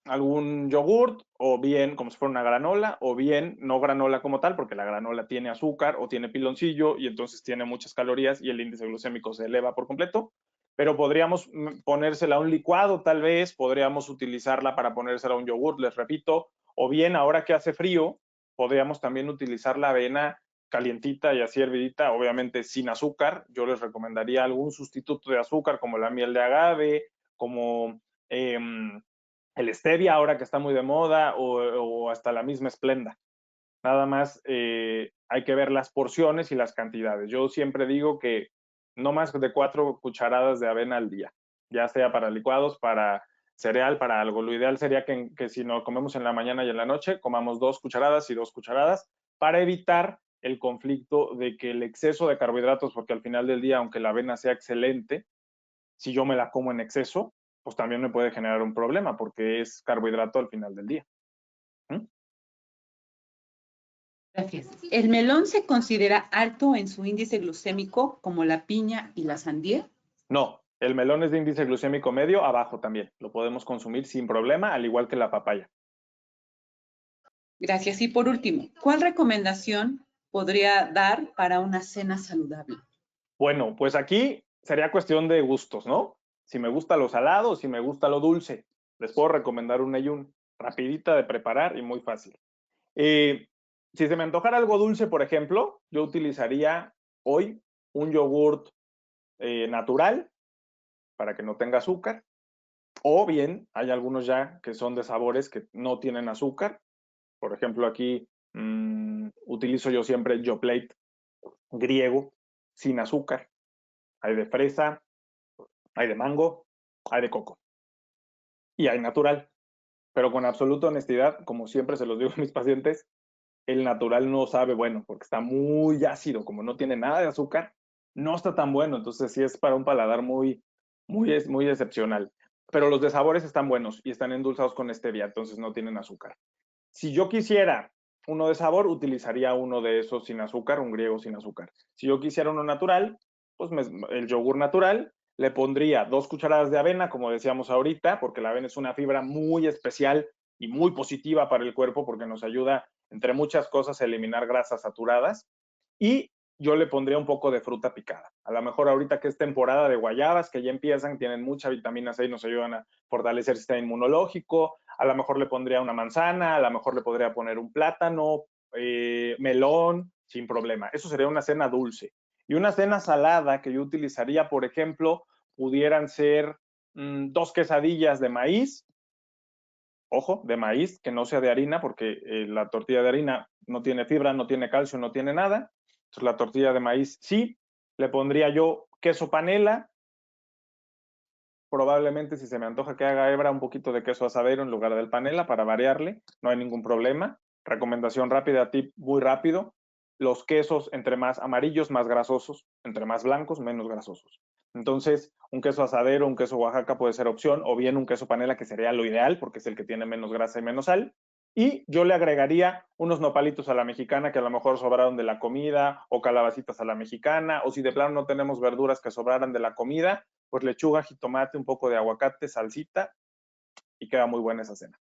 algún yogurt, o bien como si fuera una granola, o bien no granola como tal, porque la granola tiene azúcar o tiene piloncillo y entonces tiene muchas calorías y el índice glucémico se eleva por completo. Pero podríamos ponérsela a un licuado, tal vez, podríamos utilizarla para ponérsela a un yogurt, les repito, o bien ahora que hace frío, podríamos también utilizar la avena calientita y así hervidita, obviamente sin azúcar. Yo les recomendaría algún sustituto de azúcar como la miel de agave, como el stevia ahora que está muy de moda, o hasta la misma Splenda. Nada más hay que ver las porciones y las cantidades. Yo siempre digo que no más de 4 cucharadas de avena al día, ya sea para licuados, para cereal, para algo. Lo ideal sería que si no comemos en la mañana y en la noche, comamos 2 cucharadas y 2 cucharadas para evitar el conflicto de que el exceso de carbohidratos, porque al final del día, aunque la avena sea excelente, si yo me la como en exceso, pues también me puede generar un problema porque es carbohidrato al final del día. Gracias. ¿El melón se considera alto en su índice glucémico como la piña y la sandía? No, El melón es de índice glucémico medio, abajo también. Lo podemos consumir sin problema, al igual que la papaya. Gracias. Y por último, ¿cuál recomendación podría dar para una cena saludable? Bueno, pues aquí sería cuestión de gustos, ¿no? Si me gusta lo salado o si me gusta lo dulce. Les puedo recomendar una y un rapidita de preparar y muy fácil. Si se me antojara algo dulce, por ejemplo, yo utilizaría hoy un yogurt natural para que no tenga azúcar. O bien, hay algunos ya que son de sabores que no tienen azúcar. Por ejemplo, aquí utilizo yo siempre el Yoplait griego sin azúcar. Hay de fresa, hay de mango, hay de coco. Y hay natural. Pero con absoluta honestidad, como siempre se los digo a mis pacientes, el natural no sabe bueno porque está muy ácido. Como no tiene nada de azúcar, no está tan bueno. Entonces sí es para un paladar muy excepcional. Pero los de sabores están buenos y están endulzados con stevia, entonces no tienen azúcar. Si yo quisiera uno de sabor, utilizaría uno de esos sin azúcar, un griego sin azúcar. Si yo quisiera uno natural, pues el yogur natural, le pondría 2 cucharadas de avena, como decíamos ahorita, porque la avena es una fibra muy especial y muy positiva para el cuerpo porque nos ayuda, entre muchas cosas, a eliminar grasas saturadas. Y yo le pondría un poco de fruta picada. A lo mejor ahorita que es temporada de guayabas, que ya empiezan, tienen mucha vitamina C y nos ayudan a fortalecer el sistema inmunológico. A lo mejor le pondría una manzana, a lo mejor le podría poner un plátano, melón, sin problema. Eso sería una cena dulce. Y una cena salada que yo utilizaría, por ejemplo, pudieran ser 2 quesadillas de maíz. Ojo, de maíz, que no sea de harina, porque la tortilla de harina no tiene fibra, no tiene calcio, no tiene nada. Entonces la tortilla de maíz sí. Le pondría yo queso panela. Probablemente si se me antoja que haga hebra, un poquito de queso asadero en lugar del panela para variarle. No hay ningún problema. Recomendación rápida, tip muy rápido. Los quesos, entre más amarillos, más grasosos. Entre más blancos, menos grasosos. Entonces, un queso asadero, un queso Oaxaca puede ser opción, o bien un queso panela, que sería lo ideal, porque es el que tiene menos grasa y menos sal. Y yo le agregaría unos nopalitos a la mexicana que a lo mejor sobraron de la comida, o calabacitas a la mexicana, o si de plano no tenemos verduras que sobraran de la comida, pues lechuga, jitomate, un poco de aguacate, salsita, y queda muy buena esa cena.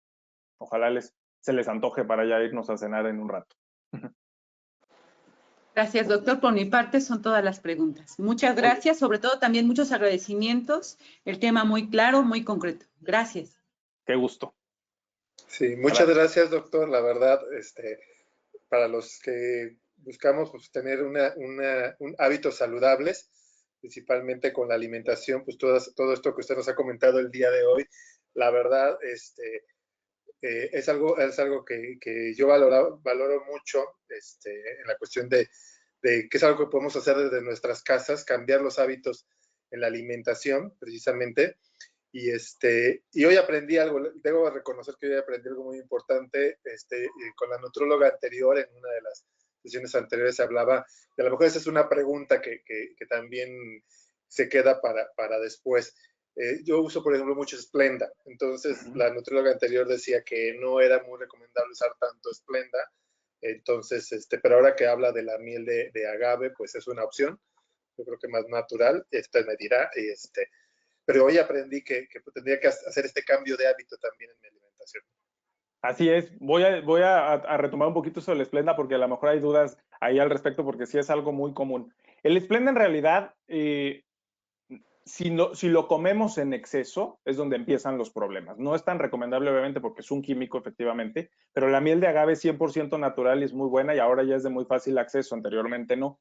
Ojalá se les antoje para ya irnos a cenar en un rato. Gracias, doctor. Por mi parte son todas las preguntas. Muchas gracias, sobre todo también muchos agradecimientos. El tema muy claro, muy concreto. Gracias. Qué gusto. Sí, muchas gracias, doctor. La verdad, para los que buscamos pues, tener hábitos saludables, principalmente con la alimentación, pues todo esto que usted nos ha comentado el día de hoy, la verdad, es algo que yo valoro mucho en la cuestión de que es algo que podemos hacer desde nuestras casas, cambiar los hábitos en la alimentación, precisamente. Y hoy aprendí algo, debo reconocer que hoy aprendí algo muy importante, con la nutróloga anterior, en una de las sesiones anteriores se hablaba, y a lo mejor esa es una pregunta que también se queda para después. Yo uso, por ejemplo, mucho Splenda, entonces la nutróloga anterior decía que no era muy recomendable usar tanto Splenda, entonces, pero ahora que habla de la miel de agave, pues es una opción, yo creo que más natural, me dirá, pero hoy aprendí que tendría que hacer este cambio de hábito también en mi alimentación. Así es, voy a retomar un poquito sobre el Splenda porque a lo mejor hay dudas ahí al respecto porque sí es algo muy común. El Splenda en realidad, si lo comemos en exceso, es donde empiezan los problemas. No es tan recomendable, obviamente, porque es un químico, efectivamente, pero la miel de agave es 100% natural y es muy buena y ahora ya es de muy fácil acceso, anteriormente no.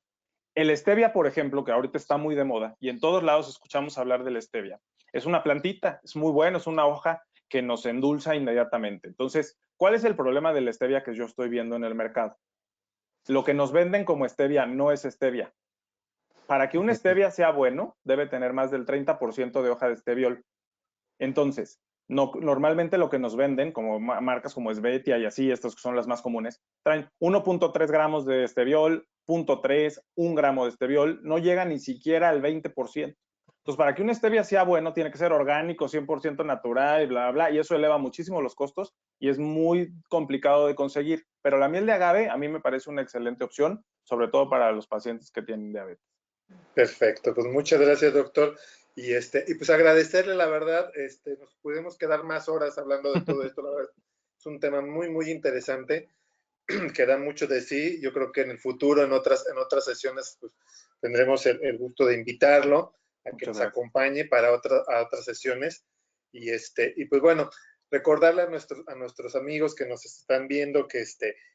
El stevia, por ejemplo, que ahorita está muy de moda y en todos lados escuchamos hablar del stevia, es una plantita, es muy bueno, es una hoja que nos endulza inmediatamente. Entonces, ¿cuál es el problema del stevia que yo estoy viendo en el mercado? Lo que nos venden como stevia no es stevia. Para que un stevia sea bueno, debe tener más del 30% de hoja de steviol. Entonces, normalmente lo que nos venden, como marcas como Svetia y así, estas que son las más comunes, traen 1.3 gramos de steviol, 0.3, 1 gramo de steviol, no llega ni siquiera al 20%. Entonces, para que un stevia sea bueno, tiene que ser orgánico, 100% natural, bla, bla, y eso eleva muchísimo los costos y es muy complicado de conseguir. Pero la miel de agave a mí me parece una excelente opción, sobre todo para los pacientes que tienen diabetes. Perfecto, pues muchas gracias, doctor. Y pues agradecerle, la verdad, nos pudimos quedar más horas hablando de todo esto, la verdad. Es un tema muy, muy interesante, que da mucho de sí. Yo creo que en el futuro, en otras sesiones, pues tendremos el gusto de invitarlo a que nos acompañe para otras sesiones. Y pues bueno, recordarle a nuestros amigos que nos están viendo que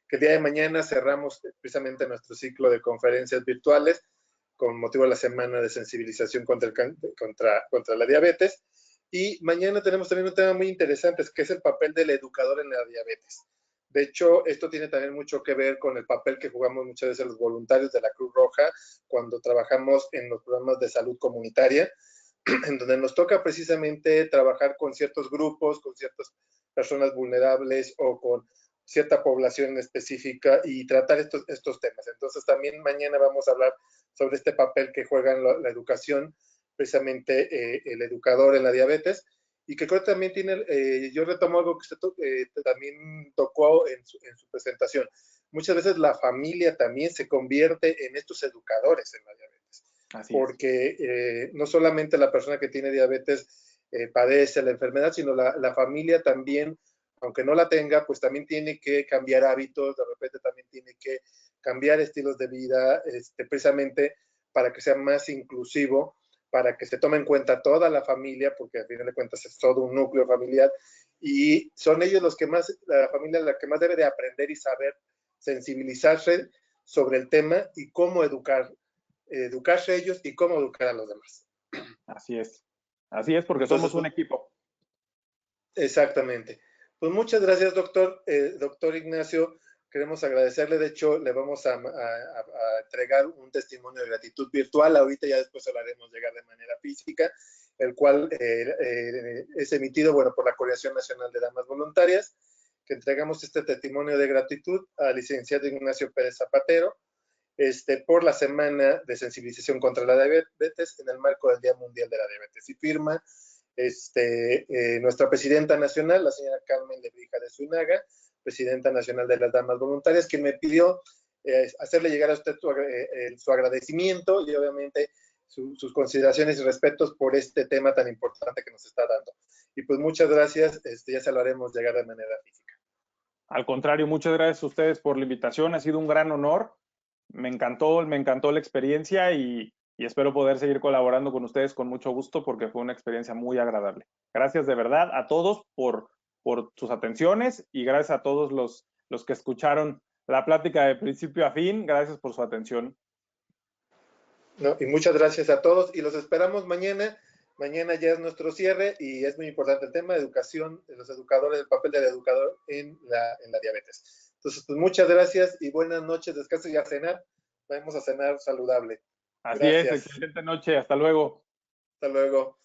el día de mañana cerramos precisamente nuestro ciclo de conferencias virtuales con motivo de la semana de sensibilización contra la diabetes. Y mañana tenemos también un tema muy interesante, que es el papel del educador en la diabetes. De hecho, esto tiene también mucho que ver con el papel que jugamos muchas veces los voluntarios de la Cruz Roja cuando trabajamos en los programas de salud comunitaria, en donde nos toca precisamente trabajar con ciertos grupos, con ciertas personas vulnerables o con cierta población específica y tratar estos temas. Entonces también mañana vamos a hablar sobre este papel que juega en la educación, precisamente el educador en la diabetes, y que creo que también tiene, yo retomo algo que usted también tocó en su presentación. Muchas veces la familia también se convierte en estos educadores en la diabetes. Porque no solamente la persona que tiene diabetes padece la enfermedad, sino la familia también, aunque no la tenga, pues también tiene que cambiar hábitos, de repente también tiene que cambiar estilos de vida, precisamente para que sea más inclusivo, para que se tome en cuenta toda la familia, porque al final de cuentas es todo un núcleo familiar, y son ellos los que más, la familia la que más debe de aprender y saber sensibilizarse sobre el tema y cómo educarse a ellos y cómo educar a los demás. Así es, porque somos un equipo. Exactamente. Pues muchas gracias, doctor. Doctor Ignacio, queremos agradecerle. De hecho, le vamos a entregar un testimonio de gratitud virtual. Ahorita ya después se lo haremos llegar de manera física, el cual es emitido, bueno, por la Coordinación Nacional de Damas Voluntarias, que entregamos este testimonio de gratitud al licenciado Ignacio Pérez Zapatero, por la Semana de Sensibilización contra la Diabetes en el marco del Día Mundial de la Diabetes. Y firma nuestra presidenta nacional, la señora Carmen Lebrija de Zuinaga, presidenta nacional de las Damas Voluntarias, quien me pidió hacerle llegar a usted su agradecimiento y obviamente sus consideraciones y respetos por este tema tan importante que nos está dando. Y pues muchas gracias, ya se lo haremos llegar de manera física. Al contrario, muchas gracias a ustedes por la invitación, ha sido un gran honor. Me encantó la experiencia y espero poder seguir colaborando con ustedes con mucho gusto porque fue una experiencia muy agradable. Gracias de verdad a todos por sus atenciones y gracias a todos los que escucharon la plática de principio a fin. Gracias por su atención. No, y muchas gracias a todos y los esperamos mañana. Mañana ya es nuestro cierre y es muy importante el tema de educación, de los educadores, el papel del educador en la diabetes. Entonces, pues muchas gracias y buenas noches, descansen y a cenar. Vamos a cenar saludable. Así es, excelente noche, hasta luego. Hasta luego.